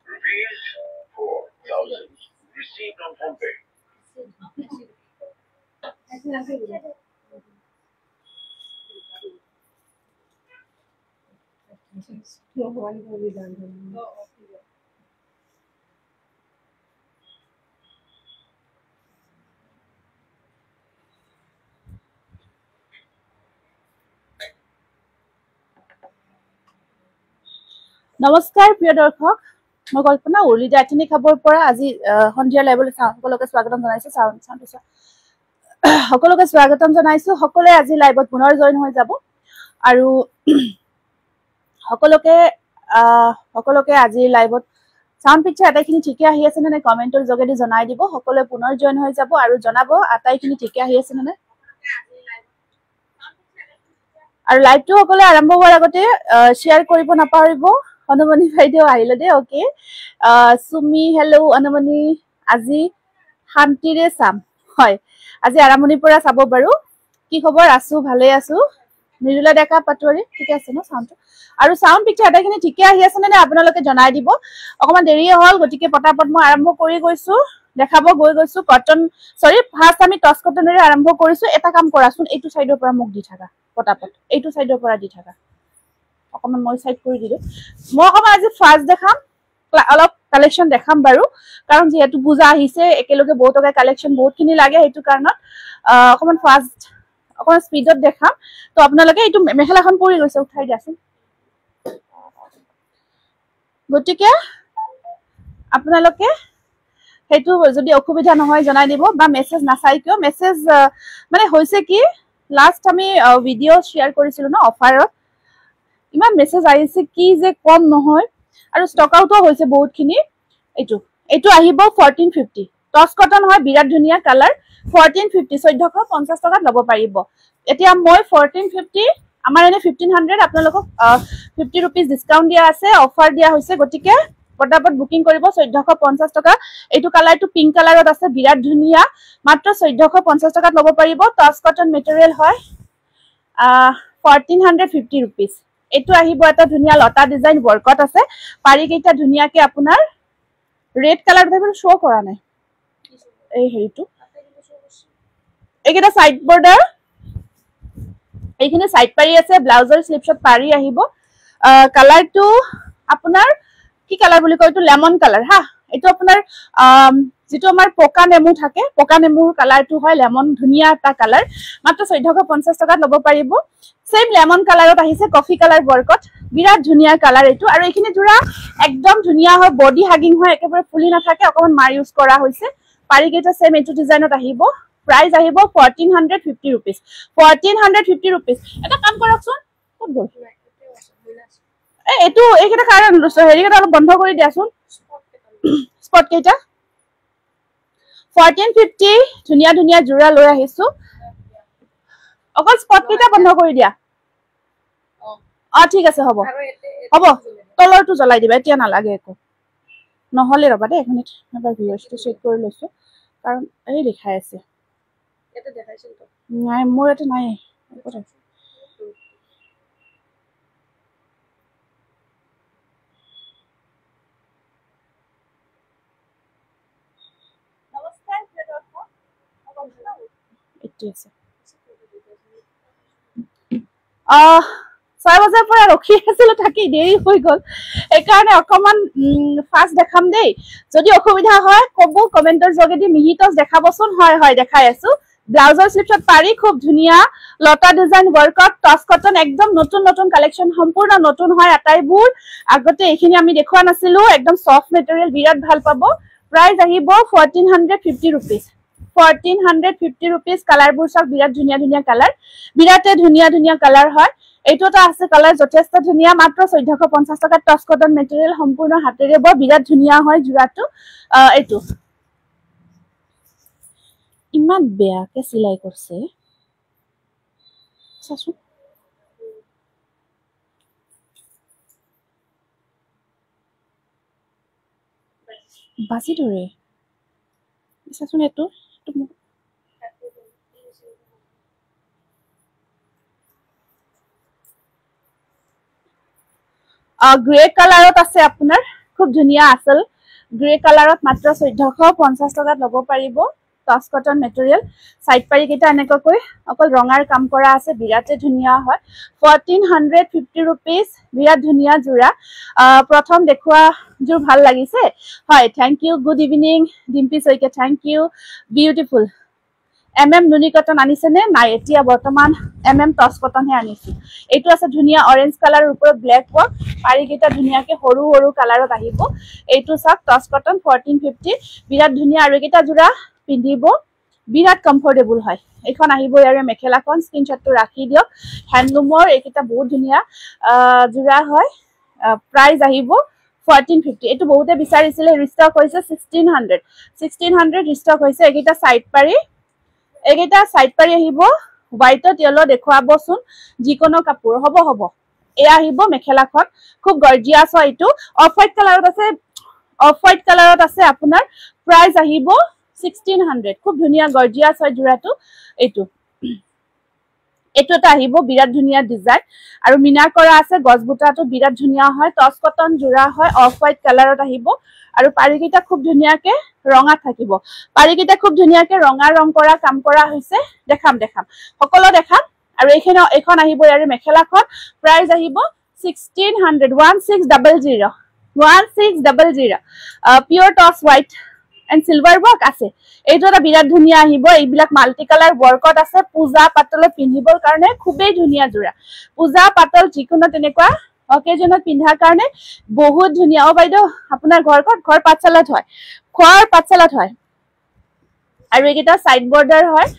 Rupees 4,000 received on PhonePe. নমস্কাৰ প্ৰিয় দৰ্শক মই কল্পনা উৰ্লি ডাইটনি খাবৰ পৰা আজি সন্ধিয়া লাইভলৈ সকলোকে স্বাগতম জনাইছো সকলোকে স্বাগতম জনাইছো সকলোৱে আজি লাইভত পুনৰ জয়েন হৈ যাব আৰু সকলোকে আজি লাইভত সাউন্ড পিকচাৰ আটাইখিনি ঠিকে আহি আছে নে কমেন্টৰ যোগেদি জনাই দিব সকলোৱে পুনৰ জয়েন হৈ যাব আৰু জনাব আটাইখিনি ঠিকে আহি আছে নে আৰু লাইভটো সকলোৱে আৰম্ভ হোৱাৰ আগতে শেয়াৰ কৰিব নাপাহৰিব অনুমনি ভাইদেউ আহিলে দে ওকে সুমি হেল্ল অনুমনি আজি শান্তিৰে চাম হয় আজি আৰম্ভণিৰ পৰা চাব বাৰু কি খবৰ আছো ভালে আছো মৃদুলা ডেকা পাটোৱাৰী ঠিক আছে ন সাউন্ড আৰু সাউন্ড পিকচাৰ আটাইখিনি ঠিকে আহি আছে নে আপোনালোকে জনাই দিব অকমান দেৰি হ'ল গতিকে পটাপট মই আৰম্ভ কৰি গৈছো দেখাব গৈছো কটন সৰি ফাৰ্স্ট আমি টস কটনেৰে আৰম্ভ কৰিছো এটা কাম কৰাচোন এইটো সাইডৰ পৰা মোক দি থাকা পটাপট এইটো সাইডৰ পৰা দি থাকা অকমান মই সাইড কৰি দিলো মই অকমান আজি ফাৰ্স্ট দেখাম অলপ কালেকশন দেখাম বাৰু কাৰণ যেহেতু পূজা আহিছে একেলগে বহুতকে কালেকশন বহুতখিনি লাগে হেতু কাৰণত অকমান ফাৰ্স্ট অকমান স্পিডত দেখাম তো আপোনালোকে এইটো মেখেলাখন পৰি গৈছে উঠাই দিয়াচোন গতিকে আপোনালোকে হেতু যদি অসুবিধা নহয় জনাই দিব বা মেসেজ নাচাই কিয় মেসেজ মানে হৈছে কি লাষ্ট আমি ভিডিও শেয়ার কৰিছিলো ন অফাৰত ইমান মেসেজ আহিছে কি যে কম নহয় আৰু ষ্টক আউট হৈছে বহুতখিনি এইটো আহিব 1450 টস কটন হয় বিৰাট ধুনিয়া কালাৰ 1450 1450 টকাত লব পাৰিব এতিয়া মই 1450 আমাৰ এনে 1500 আপোনালোকক 50 रुपीस ডিসকাউন্ট দিয়া আছে অফাৰ দিয়া হৈছে গতিকে পটাপট বুকিং কৰিব 1450 টকা এইটো কালাৰটো পিংক কালাৰত আছে বিৰাট ধুনিয়া মাত্ৰ 1450 টকাত লব পাৰিব টস কটন মেটেৰিয়েল হয় 1450 रुपीस এইটো আহিব এটা ধুনিয়া লতা ডিজাইন ওয়াৰ্কত আছে পাৰি কেইটা ধুনিয়াকে আপোনাৰ ৰেড কালাৰ দেখোন শো কৰা নাই এই হেৰিটো এইকেইটা সাইড বৰ্ডাৰ এইখিনি সাইড পাৰি আছে ব্লাউজৰ স্লিপছত পাৰি আহিব কালাৰটো আপোনাৰ কি কালাৰ বুলি কয় এইটো লেমন কালাৰ হা এইটো আপোনাৰ যেটো আমাৰ পকা নেমু থাকে পকা নেমুৰ কালাৰটো হয় লেমন ধুনিয়া এটা কালাৰ মাত্ৰ 1450 টকাত লব পাৰিব সেম লেমন কালাৰত আহিছে কফি কালাৰ ওয়াৰ্কত বিৰাট ধুনিয়া কালাৰ এইটো আৰু এইখিনি ধৰা একদম ধুনিয়া হয় বডি হাগিং হয় একেবাৰে ফুলি নাথাকে অকমান মাৰ ইউজ কৰা হৈছে পাৰি কেইটা সেম এইটো ডিজাইনত আহিব প্ৰাইস আহিব 1450 रुपीस 1450 रुपीस এটা কাম কৰকচোন কত গল এইটো এইকেইটা কাৰণ হেৰিকেইটা অলপ বন্ধ কৰি দিয়াচোন স্পট কেইটা 1450 ধুনিয়া ধুনিয়া জোৰা লৈ আহিছো অকল স্পট কেইটা বন্ধ কৰি দিয়া ঠিক আছে হ'ব তলৰটো জ্বলাই দিবা এতিয়া নালাগে একো নহলে ৰবা দে এক মিনিট এবাৰ ভিউয়াৰ্সটো চেক কৰি লৈছো কাৰণ এই লিখাই আছে এটা দেখাইছিল তো নাই মোৰ এটা নাই নমস্কাৰ এইটো আছে 6 বজাৰ পৰা ৰখি আছিল থাকি দেৰি হৈ গল এই কাৰণে অকমান ফাস্ট দেখাম দেই যদি অসুবিধা হয় কব কমেন্টৰ যোগেদি মিহিটস দেখাবচোন হয় দেখাই আছো ব্লাউজৰ স্লিপছত পাৰি খুব ধুনিয়া লতা ডিজাইন ওয়াৰ্কত টস কটন একদম নতুন কালেকশন সম্পূৰ্ণ নতুন হয় আটাইবোৰ আগতে এইখিনি আমি দেখুৱা নাছিলো একদম সফট মেটেৰিয়েল বিৰাট ভাল পাব প্ৰাইস আহিব 1450 रुपीस 1450 rupees কালাৰ বোৰ সব বিৰাট ধুনিয়া ধুনিয়া কালাৰ বিৰাটে ধুনিয়া ধুনিয়া কালাৰ হয় এইটোটা আছে কালাৰ যথেষ্ট ধুনিয়া মাত্ৰ 1450 টকা টচ কটন মেটেৰিয়েল সম্পূৰ্ণ হাতেৰে ব বিৰাট ধুনিয়া হয় জুৰাটো এইটো ইমান বেয়াকে সিলাই কৰছে চাচোন বাজি ধৰে চাচোন এটো গ্ৰে কালাৰত আছে আপোনাৰ খুব ধুনিয়া আসল গ্ৰে কালাৰত মাত্ৰ 1450 টকাত লব পাৰিব টচ কটন মেটেৰিয়েল সাইড পাৰি কেটা এনেকৈ অকল ৰঙাৰ কাম কৰা আছে বিৰাটে ধুনিয়া হয় 1450 rupees বিৰাট ধুনিয়া জোৰা প্ৰথম দেখুৱা জোৰ ভাল লাগিছে হয় thank you good evening Dimpi সৈকে থ্যাংক ইউ বিউটিফুল নুনি কটন আনিছে নে নাই এতিয়া বৰ্তমান টচ কটন হে আনিছো এইটো আছে ধুনিয়া অৰেঞ্জ কালাৰৰ ওপৰত ব্ল্যাক ওয়াৰ্ক পাৰি কেটা ধুনিয়াকে হৰু হৰু কালাৰত আহিব এইটো সব টচ কটন 1450 বিৰাট ধুনিয়া আৰু কেটা জোৰা পিন্ধিব বিৰাট কমফৰ্টেবল হয় এখন আহিব ইয়াৰে মেখেলাখন স্ক্ৰিনশ্বটটো ৰাখি দিয়ক হ্যান্ডলুমৰ এইকেটা বহুত ধুনিয়া জোৰা হয় প্ৰাইস আহিব 1450 এটো বহুতে বিচাৰিছিলে ৰিস্টক হৈছে 1600 ৰিস্টক হৈছে এইকেটা সাইড পাৰি আহিব হোয়াইটত ইয়েলো দেখুৱাবচোন যিকোনো কাপোৰ হ'ব এয়া আহিব মেখেলাখন খুব গৰ্জিয়াস হয় এটো অফ হোয়াইট কালাৰত আছে আপোনাৰ প্ৰাইস আহিব 1600 খুব ধুনিয়া গৰ্জিয়াস হয় জোৰাটো এটোটা আহিব বিৰাট ধুনিয়া ডিজাইন আৰু মিনা কৰা আছে গছবুটাটো বিৰাট ধুনিয়া হয় টচ কটন জোৰা হয় অফ হোয়াইট কালাৰত আহিব আৰু পাৰিকিটা খুব ধুনিয়াকে ৰঙা থাকিব পাৰিকিটা খুব ধুনিয়াকে ৰঙা ৰং কৰা কাম কৰা হৈছে দেখাম সকলো দেখাম আৰু এখন আহিব ইয়াৰে মেখেলাখন প্ৰাইস আহিব 1600 পিওৰ টস হোয়াইট and silver work আছে এইটো এটা বিৰাট ধুনিয়া আহিব এইবিলাক মাল্টি কালাৰ ওয়াৰ্কত আছে পূজা পাতলে পিন্ধিবৰ কাৰণে খুবেই ধুনিয়া জোৰা পূজা পাতল যিকোনো তেনেকুৱা অকেজনত পিন্ধাৰ কাৰণে বহুত ধুনিয়া বাইদেউ আপোনাৰ ঘৰ পাতচালাত হয় আৰু এইটা সাইড বৰ্ডাৰ হয়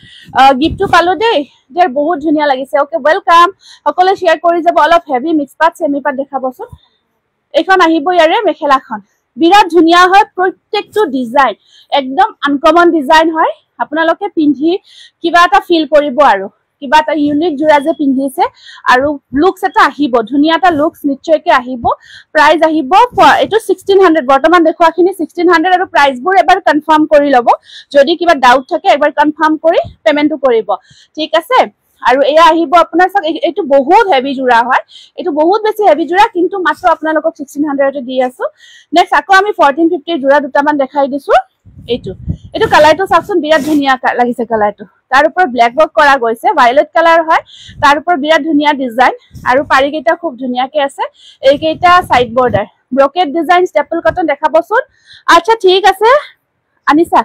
গিফটটো পালো দেই দেৰ বহুত ধুনিয়া লাগিছে ওকে ওয়েলকাম সকলে শেয়াৰ কৰি যাব অলপ হেভি মিক্স পাত সেমি পাত দেখাবচোন এখন আহিব ইয়াৰে মেখেলাখন বিৰাট ধুনিয়া হয় প্ৰত্যেকটো ডিজাইন একদম আনকমন ডিজাইন হয় আপোনালোকে পিন্ধি কিবা এটা ফিল কৰিব আৰু কিবা এটা ইউনিক জোৰা যে পিন্ধিছে আৰু লুকস এটা আহিব ধুনিয়া এটা লুকস নিশ্চয়কৈ আহিব প্ৰাইস আহিব এটো 1600 বৰ্তমান দেখুৱাখিনি 1600 আৰু প্ৰাইসবোৰ এবাৰ কনফাৰ্ম কৰি লব যদি কিবা ডাউট থাকে এবাৰ কনফাৰ্ম কৰি পেমেন্টটো কৰিব ঠিক আছে আৰু এয়া আহিব আপোনাৰ সব এটো বহুত হেভি জোৰা হয় এটো বহুত বেছি হেভি জোৰা কিন্তু মাত্ৰ আপোনালোকক 1600 তে দি আছো নেক্সট আকৌ আমি 1450 জোৰা দুটামান দেখাই দিছো এটো কালাৰটো চাওকচোন বিৰাট ধুনিয়া লাগিছে কালাৰটো তাৰ ওপৰ ব্ল্যাক ওয়াৰ্ক কৰা গৈছে ভায়োলেট কালাৰ হয় তাৰ ওপৰ বিৰাট ধুনিয়া ডিজাইন আৰু পাৰিকেটা খুব ধুনিয়াকে আছে এইকেইটা side border bracket design staple cotton দেখাবচোন আচ্ছা ঠিক আছে আনিছা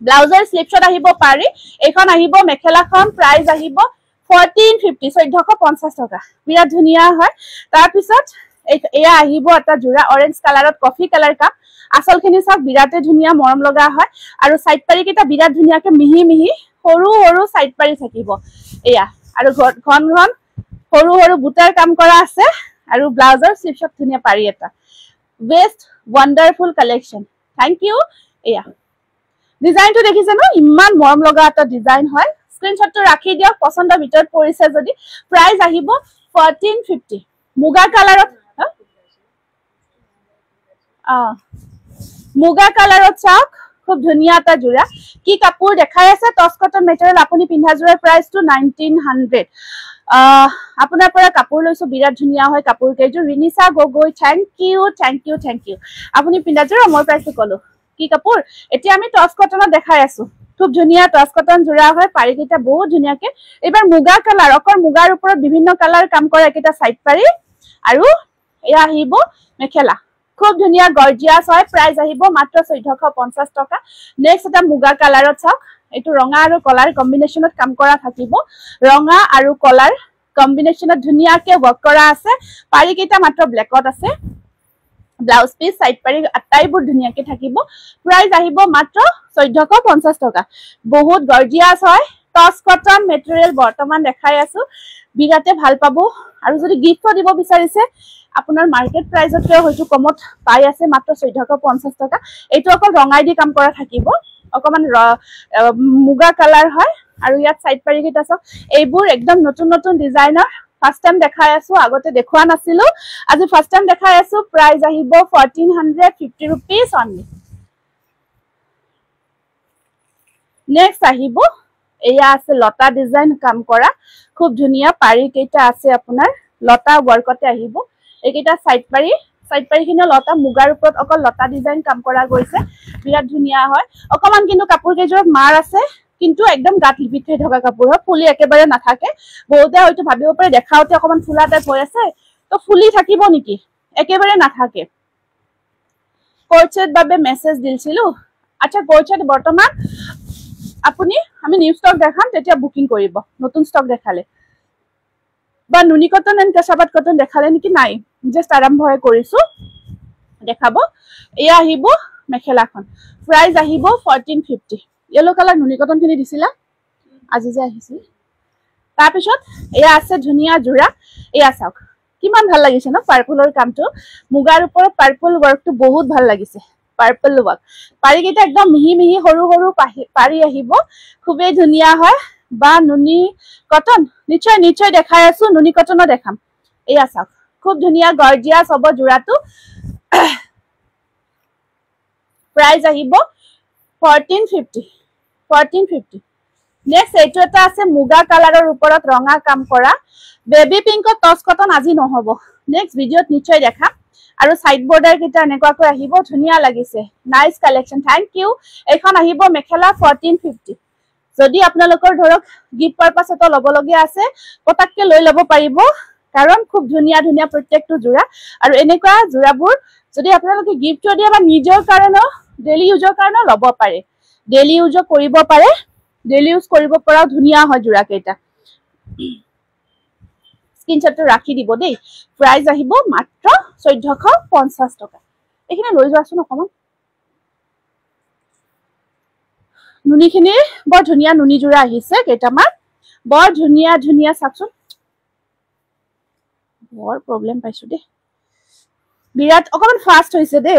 ব্লাউজৰ স্লিপছত আহিব পাৰি এখন আহিব মেখেলাখন প্ৰাইস আহিব 1450 টকা বিৰাট ধুনিয়া হয় তাৰ পিছত এয়া আহিব এটা জোৰা অৰেঞ্জ কালাৰত কফি কালাৰ কাপ আসলখিনি সব বিৰাটে ধুনিয়া মৰম লগা হয় আৰু সাইড পাৰি কেটা বিৰাট ধুনিয়াকে মিহি সৰু সাইড পাৰি থাকিব এয়া আৰু ঘন সৰু বুটাৰ কাম কৰা আছে আৰু ব্লাউজৰ স্লিপছত ধুনিয়া পাৰি এটা বেস্ট ওয়ান্ডাৰফুল কালেকশন থ্যাংক ইউ এয়া ডিজাইনটো দেখিছে ন ইমান মৰম লগা এটা ডিজাইন হয় স্ক্ৰিনশ্বটটো ৰাখি দিয়ক পছন্দৰ ভিতৰত পৰিছে যদি প্ৰাইস আহিব 1450 মুগা কালাৰত মুগা কালাৰত চাওক খুব ধুনিয়া এটা জোৰা কি কাপোৰ দেখাই আছে টচ কটন মেটেৰিয়েল আপুনি পিন্ধা জোৰাৰ প্ৰাইসটো 1900 আপোনাৰ পৰা কাপোৰ লৈছো বিৰাট ধুনিয়া হয় কাপোৰ কেইযোৰ ৰিনিসা গগৈ থ্যাংক ইউ আপুনি পিন্ধা জোৰা মই প্ৰাইসটো কলো কি কাপোৰ এতিয়া আমি টচ কটনত দেখাই আছো খুব ধুনিয়া টচ কটন জোৰা হয় পাৰিকেটা বহুত ধুনিয়াকে এবাৰ মুগা কালাৰ অকৰ মুগাৰ ওপৰত বিভিন্ন কালাৰ কাম কৰে একেটা সাইড পাৰি আৰু এয়া আহিব মেখেলা খুব ধুনিয়া গৰ্জিয়াস হয় প্ৰাইস আহিব মাত্ৰ 1450 টকা নেক্সট এটা মুগা কালাৰত চাওক এটো ৰঙা আৰু কলাৰ কম্বিনেশনত কাম কৰা থাকিব ৰঙা আৰু কলাৰ কম্বিনেশনত ধুনিয়াকে ওয়াৰ্ক কৰা আছে পাৰিকেটা মাত্ৰ ব্ল্যাকত আছে ব্লাউজ পিস সাইড পাৰি আটাইবোৰ ধুনীয়াকে থাকিব প্ৰাইস আহিব মাত্ৰ 1450 টকা বহুত গৰ্জিয়াস হয় টস কটন মেটেৰিয়েল বৰ্তমান দেখাই আছো বিৰাতে ভাল পাব আৰু যদি গিফট দিব বিচাৰিছে আপোনাৰ মাৰ্কেট প্ৰাইসতকে হয়তো কমত পাই আছে মাত্ৰ 1450 টকা এইটো অকল ৰঙাই দি কাম কৰা থাকিব অকমান মুগা কালাৰ হয় আৰু ইয়াত সাইড পাৰি কিটা আছে এইবোৰ একদম নতুন নতুন ডিজাইনাৰ ফাৰ্স্ট টাইম দেখাই আছো আগতে দেখুৱা নাছিলো আজি ফার্স্ট টাইম দেখাই আছো প্রাইস আহিব 1450 rupees only নেক্সট আহিব এয়া আছে লতা ডিজাইন কাম কৰা খুব ধুনিয়া পাৰি কেইটা আছে আপোনাৰ লতা ওয়াৰ্কতে আহিব এইকেইটা সাইড পাৰি কিনে লতা মুগাৰ ওপৰত অকল লতা ডিজাইন কাম কৰা গৈছে বিৰাট ধুনিয়া হয় অকমান কিন্তু কাপোৰ কেইজোৰত মাৰ আছে কিন্তু একদম গাত লিপিত হৈ থকা কাপোৰ ফুলি একেবাৰে নাথাকে বহুতে হয়তো ভাবিব পাৰে দেখাওতে অকমান ফুলা টাইপ হৈ আছে তো ফুলি থাকিব নেকি একেবাৰে নাথাকে কোৰ্চেট বাবে মেসেজ দিলছিলো আচ্ছা কোৰ্চেট বৰ্তমান আপুনি আমি নিউ ষ্টক দেখাম তেতিয়া বুকিং কৰিব নতুন ষ্টক দেখালে বা নুনি কটন এন্ড কাছাবাত কটন দেখালে নেকি নাই জাস্ট আৰম্ভ হৈ কৰিছো দেখাব এয়া আহিব মেখেলাখন প্ৰাইস আহিব 1450 येलो कलर नुनी कटन किनि दिसिला আজি যে আহিছিল তাৰ পিছত এয়া আছে ধুনিয়া জোৰা এয়া চাওক কিমান ভাল লাগিছে ন পাৰ্পলৰ কামটো মুগাৰ ওপৰত পাৰ্পল ওয়াৰ্কটো বহুত ভাল লাগিছে পাৰ্পল ওয়াৰ্ক পাৰি কিটা একদম মিহি মিহি সৰু সৰু পাৰি আহিব খুবেই ধুনিয়া হয় বা নুনি কটন নিশ্চয় দেখাই আছো নুনি কটনো দেখাম এয়া চাওক খুব ধুনিয়া গৰ্জিয়াস হ'ব জোৰাটো প্ৰাইস আহিব 1450 নেক্সট এইটো এটা আছে মুগা কালাৰৰ ওপৰত ৰঙা কাম কৰা বেবি পিংকত টস কটন আজি নহব নেক্সট ভিডিওত নিশ্চয় দেখাম আৰু সাইড বৰ্ডাৰ কিটা এনেকুৱাকৈ আহিব ধুনিয়া লাগিছে নাইস কালেকশন থ্যাংক ইউ এখন আহিব মেখেলা 1450 যদি আপোনালোকৰ ধৰক গিফট পাৰপাস এটা লবলগীয়া আছে পটাককে লৈ লব পাৰিব কাৰণ খুব ধুনিয়া ধুনিয়া প্ৰত্যেকটো জোৰা আৰু এনেকুৱা জোৰাবোৰ যদি আপোনালোকে গিফট দিয়া বা নিজৰ কাৰণে ডেইলি ইউজৰ কাৰণে লব পাৰে ডেইলি ইউজ কৰিব পাৰে ডেইলি ইউজ কৰিব পৰা ধুনিয়া হয় জোৰা কেইটা স্ক্ৰিনশ্বটটো ৰাখি দিব দেই প্ৰাইস আহিব মাত্ৰ 1450 টকা এখানে লৈ যোৱাছোন অকমান নুনিখিনি বৰ ধুনিয়া নুনি জোৰা আহিছে কেইটামান বৰ ধুনিয়া চাকচোন বৰ প্ৰবলেম পাইছো দে বিৰাট অকমান ফাস্ট হৈছে দে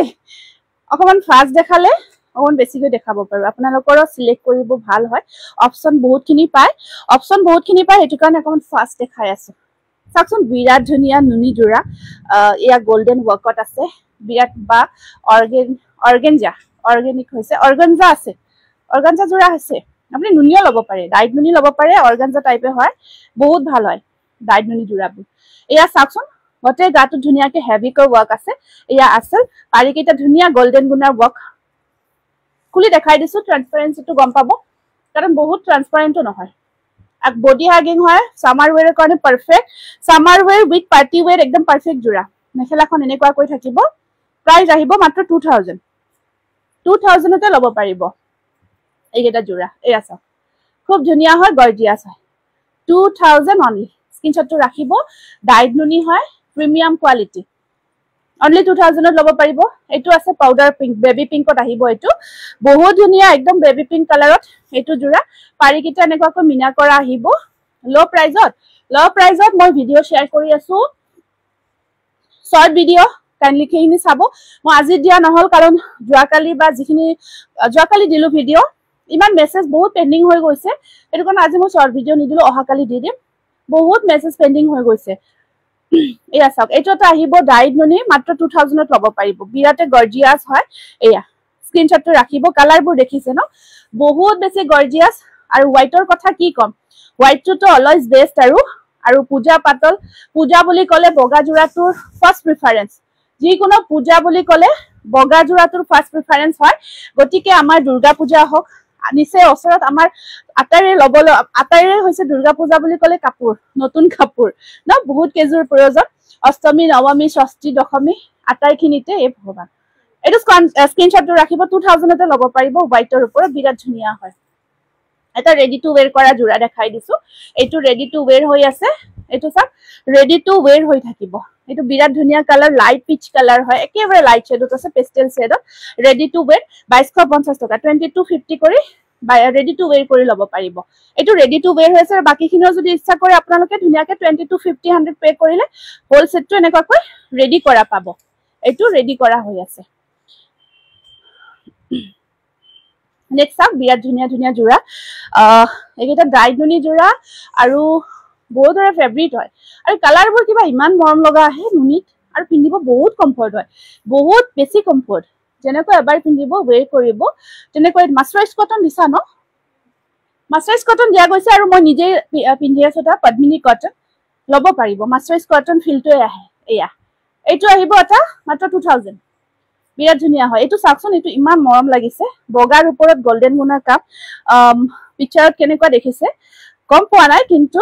অকমান ফাস্ট দেখালে অকমান বেছিকৈ দেখাব পাৰো আপোনালোকৰ সিলেক্ট কৰিব ভাল হয় অপচন বহুতখিনি পায় হেতু কাৰণে অকমান ফাস্ট দেখাই আছে চাকচোন বিৰাট ধুনিয়া নুনি জোৰা এয়া গোল্ডেন ওয়াৰ্কত আছে বিৰাট বা অৰ্গানিক হৈছে অৰ্গানজা আছে অৰ্গানজা জোৰা আছে আপুনি নুনিও লব পাৰে ডাইট নুনি লব পাৰে অৰ্গানজা টাইপে হয় বহুত ভাল হয় ডাইট নুনি জোৰাবোৰ এয়া চাকচোন গতে গাটো ধুনিয়াকে হেভি কৈ ওয়াৰ্ক আছে এয়া আছে পাৰি কেইটা ধুনিয়া গোল্ডেন গুনাৰ ওয়াৰ্ক খুলি দেখাই দিছো ট্ৰান্সপাৰেন্সিটো গম পাব কাৰণ বহুত ট্ৰান্সপাৰেন্টও নহয় এক বডি হাগিং হয় সামাৰ ওয়্যাৰৰ কাৰণে perfect summer where with party where একদম পাৰফেক্ট জোৰা মেখেলাখন এনেকুৱা কৈ থাকিব প্ৰাইস আহিব মাত্ৰ 2000 তে লব পাৰিব এইকেইটা জোৰা এয়া চাওক খুব ধুনিয়া হয় গৰ্জিয়াস হয় 2000 অনলি স্ক্ৰিনশ্বটটো ৰাখিব ডাইড নুনি হয় প্ৰিমিয়াম কোৱালিটি অনলি 2000 লব পাৰিব এটো আছে পাউডাৰ পিংক বেবি পিংকত আহিব এটো বহুত ধুনিয়া একদম বেবি পিংক কালাৰত এটো জোৰা পাৰি কিটা এনেকুৱাকৈ মিনা কৰা আহিব লো প্ৰাইজত মই ভিডিও শেয়াৰ কৰি আছো শৰ্ট ভিডিও কাইন্ডলি কিনি চাব মই আজি দিয়া নহল কাৰণ জুৱাকালি দিলো ভিডিও ইমান মেসেজ বহুত পেন্ডিং হৈ গৈছে এটো কাৰণ আজি মই শৰ্ট ভিডিও নিদিলো অহাকালি দি দিম বহুত মেসেজ পেন্ডিং হৈ গৈছে এয়া চাওক এটোটা আহিব ডাইড নুনি মাত্ৰ 2000 ত লব পাৰিব বিৰাতে গৰ্জিয়াস হয় এয়া স্ক্ৰিনশ্বটটো ৰাখিব কালাৰবোৰ দেখিছে ন বহুত বেছি গৰ্জিয়াস আৰু হোৱাইটৰ কথা কি কম হোৱাইটটো তো অলৱেজ বেষ্ট আৰু পূজা পাতল পূজা বুলি কলে বগা জোৰাটোৰ ফাৰ্স্ট প্ৰিফাৰেন্স যিকোনো পূজা বুলি কলে বগা জোৰাটোৰ ফাৰ্স্ট প্ৰিফাৰেন্স হয় গতিকে আমাৰ দুৰ্গা পূজা হওক নিচে ওচৰত আমাৰ আটাইৰে হৈছে দুৰ্গা পূজা বুলি কলে কাপোৰ নতুন কাপোৰ ন বহুত কেজুৰ প্ৰয়োজন অষ্টমী নৱমী ষষ্ঠী দশমী আটাইখিনিতে এই ভগৱান এটো স্ক্ৰিনশ্বটটো ৰাখিব 2000 তে লব পাৰিব হোৱাইটৰ ওপৰত বিৰাট ধুনিয়া হয় এটা ৰেডি টু ওয়্যাৰ কৰা জোৰা দেখাই দিছো এটো ৰেডি টু ওয়্যাৰ হৈ আছে এটো সব ৰেডি টু ওয়্যাৰ হৈ থাকিব এটো বিৰাট ধুনিয়া কালাৰ লাইট পিচ কালাৰ হয় একেবাৰে লাইট শেডত আছে পেস্টেল শেডত ৰেডি টু ওয়্যাৰ 2250 টকা 2250 কৰি ৰেডি টু ওয়্যাৰ কৰি ল'ব পাৰিব এটো ৰেডি টু ওয়্যাৰ হৈছে আৰু বাকিখিনিও যদি ইচ্ছা কৰে আপোনালোকে ধুনিয়াকে 2250 পে কৰিলে হোল সেটটো এনেকৈ ৰেডি কৰা পাব এটো ৰেডি কৰা হৈ আছে নেক্সট আপ বিৰাট ধুনিয়া ধুনিয়া জোৰা এইকেইটা ডাইডনি জোৰা আৰু বহুতৰে ফেভৰিট হয় আৰু কালাৰবোৰ কিবা ইমান মৰম লগা আহে নুনিত আৰু পিন্ধিব বহুত কমফৰ্ট হয় বহুত বেছি কমফৰ্ট যেনেকৈ এবাৰ পিন্ধিব ওয়েৰ কৰিব তেনেকৈ মাস্টাৰাইজ কটন দিছা ন মাস্টাৰাইজ কটন দিয়া গৈছে আৰু মই নিজে পিন্ধি আছো তা পদ্মিনী কটন লব পাৰিব মাস্টাৰাইজ কটন ফিলটোৱে আহে এয়া এইটো আহিব এটা মাত্ৰ 2000 বিৰাট ধুনিয়া হয় এইটো চাকচোন এইটো ইমান মৰম লাগিছে বগাৰ ওপৰত গোল্ডেন গুণা কাপ পিকচাৰত কেনেকুৱা দেখিছে কম পোৱা নাই কিন্তু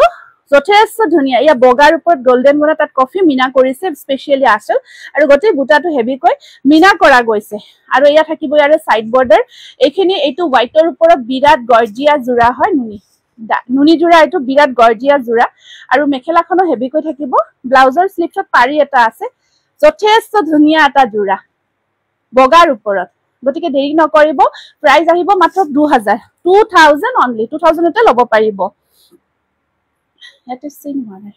যথেষ্ট ধুনিয়া ইয়া বগাৰ ওপৰত গোল্ডেন গুণা তাত কফি মিনা কৰিছে স্পেশালি আসল আৰু গটে বুটাটো হেভি কৈ মিনা কৰা গৈছে আৰু ইয়া থাকিব ইয়াৰে সাইড বৰ্ডাৰ এইখিনি এইটো হোৱাইটৰ ওপৰত বিৰাট গৰ্জিয়াস জোৰা হয় নুনি জোৰা এইটো বিৰাট গৰ্জিয়াস জোৰা আৰু মেখেলাখনো হেভি কৈ থাকিব ব্লাউজৰ স্লিভছত পাৰি এটা আছে যথেষ্ট ধুনিয়া এটা জোৰা বগাৰ ওপৰত গটিকে দেৰি নকৰিব প্ৰাইস আহিব মাত্ৰ 2000 অনলি 2000 তে ল'ব পাৰিব এটো সিন হয়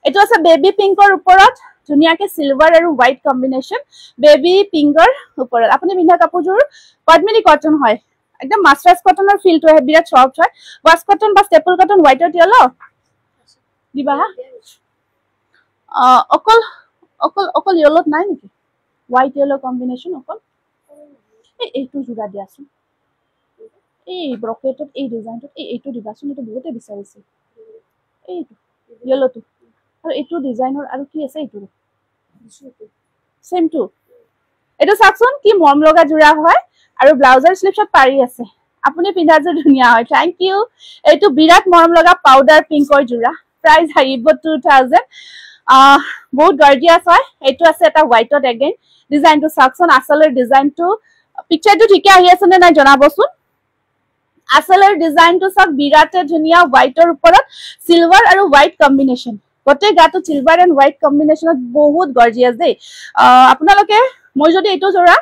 এটো আছে বেবি পিংকৰ ওপৰত ধুনিয়াকে সিলভাৰ আৰু হোৱাইট কম্বিনেশন বেবি পিংকৰ ওপৰত আপুনি পিন্ধা কাপোৰযোৰ পদ্মিনী কটন হয় একদম মাস্টাৰ্স কটনৰ ফিলটো হয় বিৰাট সফট হয় ওয়াশ কটন বা স্টেপল কটন হোৱাইটৰ দিয়লো দিবা অকল ইয়েলোত নাই নেকি হোৱাইট ইয়েলো কম্বিনেশন অকল এইটো জোৰা দিয়াছো এই ব্ৰকেটত এই ডিজাইনটো এইটো দিবাচোন এটো বহুতে বিচাৰিছে এইটো ইয়েলোটো আৰু এইটো ডিজাইনৰ আৰু কি আছে এইটো সেম টু এটো চাকচোন কি মৰম লগা জোৰা হয় আৰু ব্লাউজৰ স্লিভছত পাৰি আছে আপুনি পিন্ধাযোৰ ধুনিয়া হয় থ্যাংক ইউ এইটো বিৰাট মৰম লগা পাউডাৰ পিংকৰ জোৰা প্ৰাইস আহিব 2000 বহুত গৰ্জিয়াস হয় এইটো আছে এটা হোৱাইটত এগেইন ডিজাইনটো চাকচোন আসলৰ ডিজাইনটো পিকচাৰটো ঠিকে আহি আছে নে নাই জনাবচোন আসলৰ ডিজাইনটো সব বিৰাটে ধুনিয়া হোৱাইটৰ ওপৰত সিলভাৰ আৰু হোৱাইট কম্বিনেশন গটে গাটো সিলভাৰ এন্ড হোৱাইট কম্বিনেশনত বহুত গৰ্জিয়াস দেই আপোনালোকে মই যদি এটো জোৰা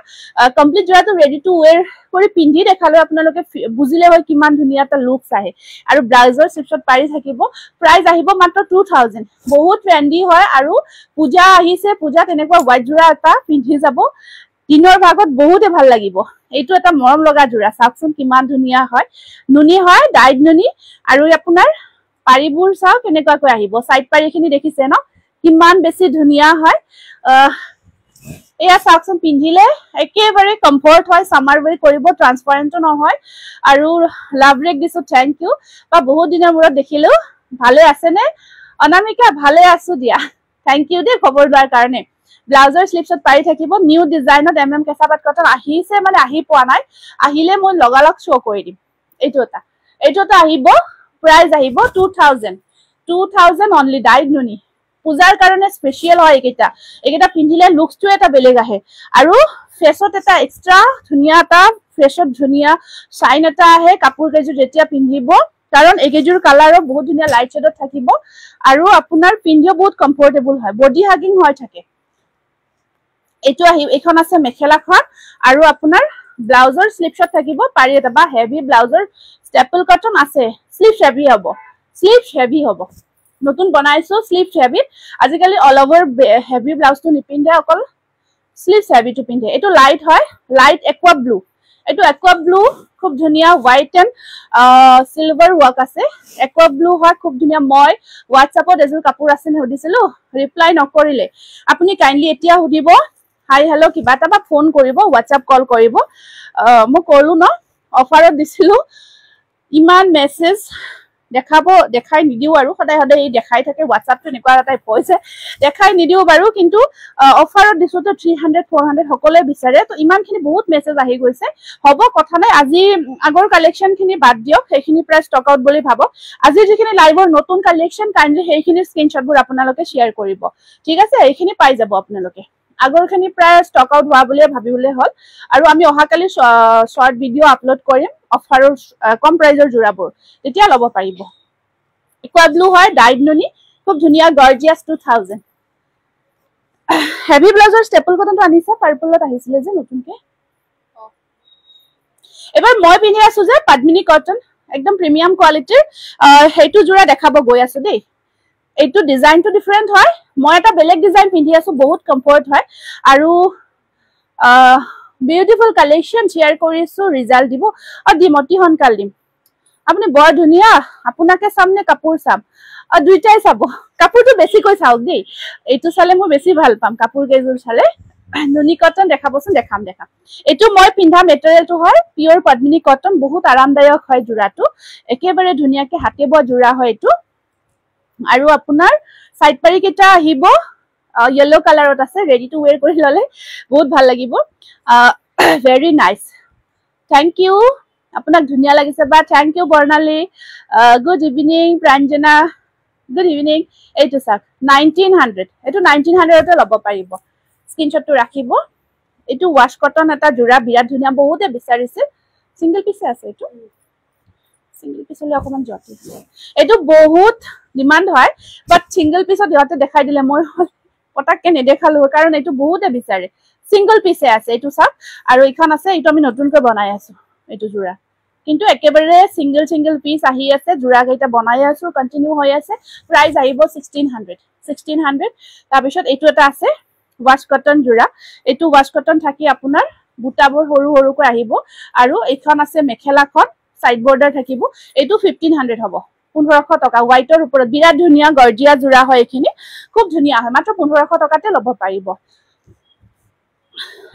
কমপ্লিট জোৰাটো ৰেডি টু ওয়্যাৰ কৰি পিন্ধি দেখালো আপোনালোকে বুজিলে হয় কিমান ধুনিয়া এটা লুকস আহে আৰু ব্লাউজৰ স্লিভছত পাৰি থাকিব প্ৰাইস আহিব মাত্ৰ 2000 বহুত ট্ৰেন্ডি হয় আৰু পূজা আহিছে পূজা তেনেকুৱা হোৱাইট জোৰা এটা পিন্ধি যাব দিনৰ ভাগত বহুতে ভাল লাগিব এইটো এটা মৰম লগা জোৰা চাকচোন কিমান ধুনিয়া হয় নুনি হয় ডাইড নুনি আৰু আপোনাৰ পাৰিবোৰ চাও কেনেকুৱা কৈ আহিব সাইড পাৰিখিনি দেখিছে ন কিমান বেছি ধুনিয়া হয় এয়া চাকচোন পিন্ধিলে একেবাৰে কমফৰ্ট হয় সামাৰ ওয়ে কৰিব ট্ৰান্সপাৰেন্ট নহয় আৰু লাভ ৰেক দিছো থ্যাংক ইউ বা বহুত দিনৰ মূৰত দেখিলো ভালে আছে নে অনামিকা ভালে আছো দিয়া থ্যাংক ইউ দে খবৰ লোৱাৰ কাৰণে ব্লাউজৰ স্লিভছত পাৰি থাকিব নিউ ডিজাইনত কেঁচাপাত কটন আহিছে মানে আহি পোৱা নাই আহিলে মই লগালগ শো কৰি দিম এইটো এটা আহিব প্ৰাইস আহিব 2000 অনলি ডাইড নুনি পূজাৰ কাৰণে স্পেশাল হয় এইকেইটা পিন্ধিলে লুকসটো এটা বেলেগ আহে আৰু ফেছত এটা এক্সট্ৰা ধুনিয়া এটা ফেছত ধুনিয়া শাইন এটা আহে কাপোৰ কেজু যেতিয়া পিন্ধিব কাৰণ এইকেজুৰ কালাৰো বহুত ধুনিয়া লাইট শেডত থাকিব আৰু আপোনাৰ পিন্ধিও বহুত কমফৰ্টেবল হয় বডি হাগিং হয় থাকে এইটো আহি এখন আছে মেখেলাখন আৰু আপোনাৰ ব্লাউজৰ স্লিভছত থাকিব পাৰি এটা বা হেভি ব্লাউজৰ স্টেপল কটন আছে স্লিভ হেভি হ'ব নতুন বনাইছো স্লিভ হেভি আজিকালি অল ওভাৰ হেভি ব্লাউজটো নিপিন্ধে অকল স্লিভ হেভি টু পিন্ধে এইটো লাইট হয় লাইট একুয়া ব্লু এইটো একুয়া ব্লু খুব ধুনিয়া হোৱাইট এন্ড সিলভাৰ ওয়াৰ্ক আছে একুয়া ব্লু হয় খুব ধুনিয়া মই WhatsAppত এজোৰ কাপোৰ আছে নে সুধিছিলো ৰিপ্লাই নকৰিলে আপুনি কাইন্ডলি এতিয়া সুধিব হাই হেল্ল কিবা এটা বা ফোন কৰিব WhatsApp কল কৰিব মই কলো ন অফাৰত দিছিলো ইমান মেছেজ দেখাই নিদিও আৰু সদায় এই দেখাই থাকে WhatsApp টো এনেকুৱা এটা পইছে দেখাই নিদিও বাৰু কিন্তু অফাৰত দিছো তো 300 400 সকলে বিচাৰে তো ইমানখিনি বহুত মেছেজ আহি গৈছে হ'ব কথা নাই আজি আগৰ কালেকশন খিনি বাদ দিয়ক সেইখিনি প্ৰাইস স্টক আউট বুলি ভাবো আজি যিখিনি লাইভৰ নতুন কালেকশন কাইন্ডলি সেইখিনি স্ক্ৰিনশ্বটবোৰ আপোনালোকে শেয়াৰ কৰিব ঠিক আছে এইখিনি পাই যাব আপোনালোকে আগৰখিনি প্ৰায় স্টক আউট হোৱা বুলি ভাবিবলে হল আৰু আমি অহাকালি শৰ্ট ভিডিও আপলোড কৰিম অফাৰৰ কম প্ৰাইজৰ জোৰাবোৰ তেতিয়া লব পাৰিব একুয়া ব্লু হয় ডাইড নুনি খুব ধুনিয়া গৰ্জিয়াস 2000 হেভি ব্লাউজৰ ষ্টেপল কটনটো আনিছে পাৰ্পলত আহিছিলে যে নতুনকে এবাৰ মই পিন্ধি আছো যে পদ্মিনী কটন একদম প্ৰিমিয়াম কোৱালিটিৰ হেইটো জোৰা দেখাব গৈ আছে দেই এইটো ডিজাইনটো ডিফাৰেন্ট হয় মই এটা বেলেগ ডিজাইন পিন্ধি আছো বহুত কমফৰ্ট হয় আৰু বিউটিফুল কালেকশন শেয়াৰ কৰিছো ৰিজাল্ট দিব আৰু দিমতি হনকাল দিম আপুনি বৰ ধুনিয়া আপোনাকে সামনে কাপোৰ চাম আৰু দুইটাই চাব কাপোৰটো বেছি কৈ চাওক দেই এইটো চালে মই বেছি ভাল পাম কাপোৰ কেজুল চালে নুনি কটন দেখাবচোন দেখাম এইটো মই পিন্ধা মেটেৰিয়েলটো হয় পিওৰ পদ্মিনী কটন বহুত আৰামদায়ক হয় জোৰাটো একেবাৰে ধুনিয়াকে হাতে বোৱা জোৰা হয় এইটো আৰু আপোনাৰ সাইড পাৰি কেটা আহিব येलो কালাৰত আছে ৰেডি টু ওয়্যাৰ কৰি ললে বহুত ভাল লাগিব ভেৰি নাইস থ্যাংক ইউ আপোনাক ধুনিয়া লাগিছে বা thank you Barnali good evening Pranjana good evening এইটো সাক 1900 এটো 1900 তে লব পাৰিব স্ক্ৰিনশ্বটটো ৰাখিব এটো ওয়াশ কটন এটা জোৰা বিৰাট ধুনিয়া বহুতে বিচাৰিছে সিঙ্গেল পিস আছে এটো সিঙ্গেল পিস হলে অকমান জটি এটো বহুত ডিমান্ড হয় বাট সিঙ্গেল পিসত ইহতে দেখাই দিলে মই পটাককে নেদেখালো কাৰণ এটো বহুতে বিচাৰে সিঙ্গেল পিসে আছে এটো সাক আৰু ইখন আছে এটো আমি নতুনকৈ বনাই আছো এটো জোৰা কিন্তু একেবাৰে সিঙ্গেল পিস আহি আছে জোৰা কেইটা বনাই আছো কন্টিনিউ হৈ আছে প্ৰাইস আহিব 1600 তাৰ পিছত এটো এটা আছে ওয়াশ কটন জোৰা এটো ওয়াশ কটন থাকি আপোনাৰ বুটাবোৰ সৰু সৰুকৈ আহিব আৰু এইখন আছে মেখেলাখন সাইড বৰ্ডাৰ থাকিব এটো 1500 হ'ব 1500 টকা হোৱাইটৰ ওপৰত বিৰাট ধুনিয়া গৰ্জিয়া জোৰা হয় এখিনি খুব ধুনিয়া হয় মাত্ৰ 1500 টকাতে লব পাৰিব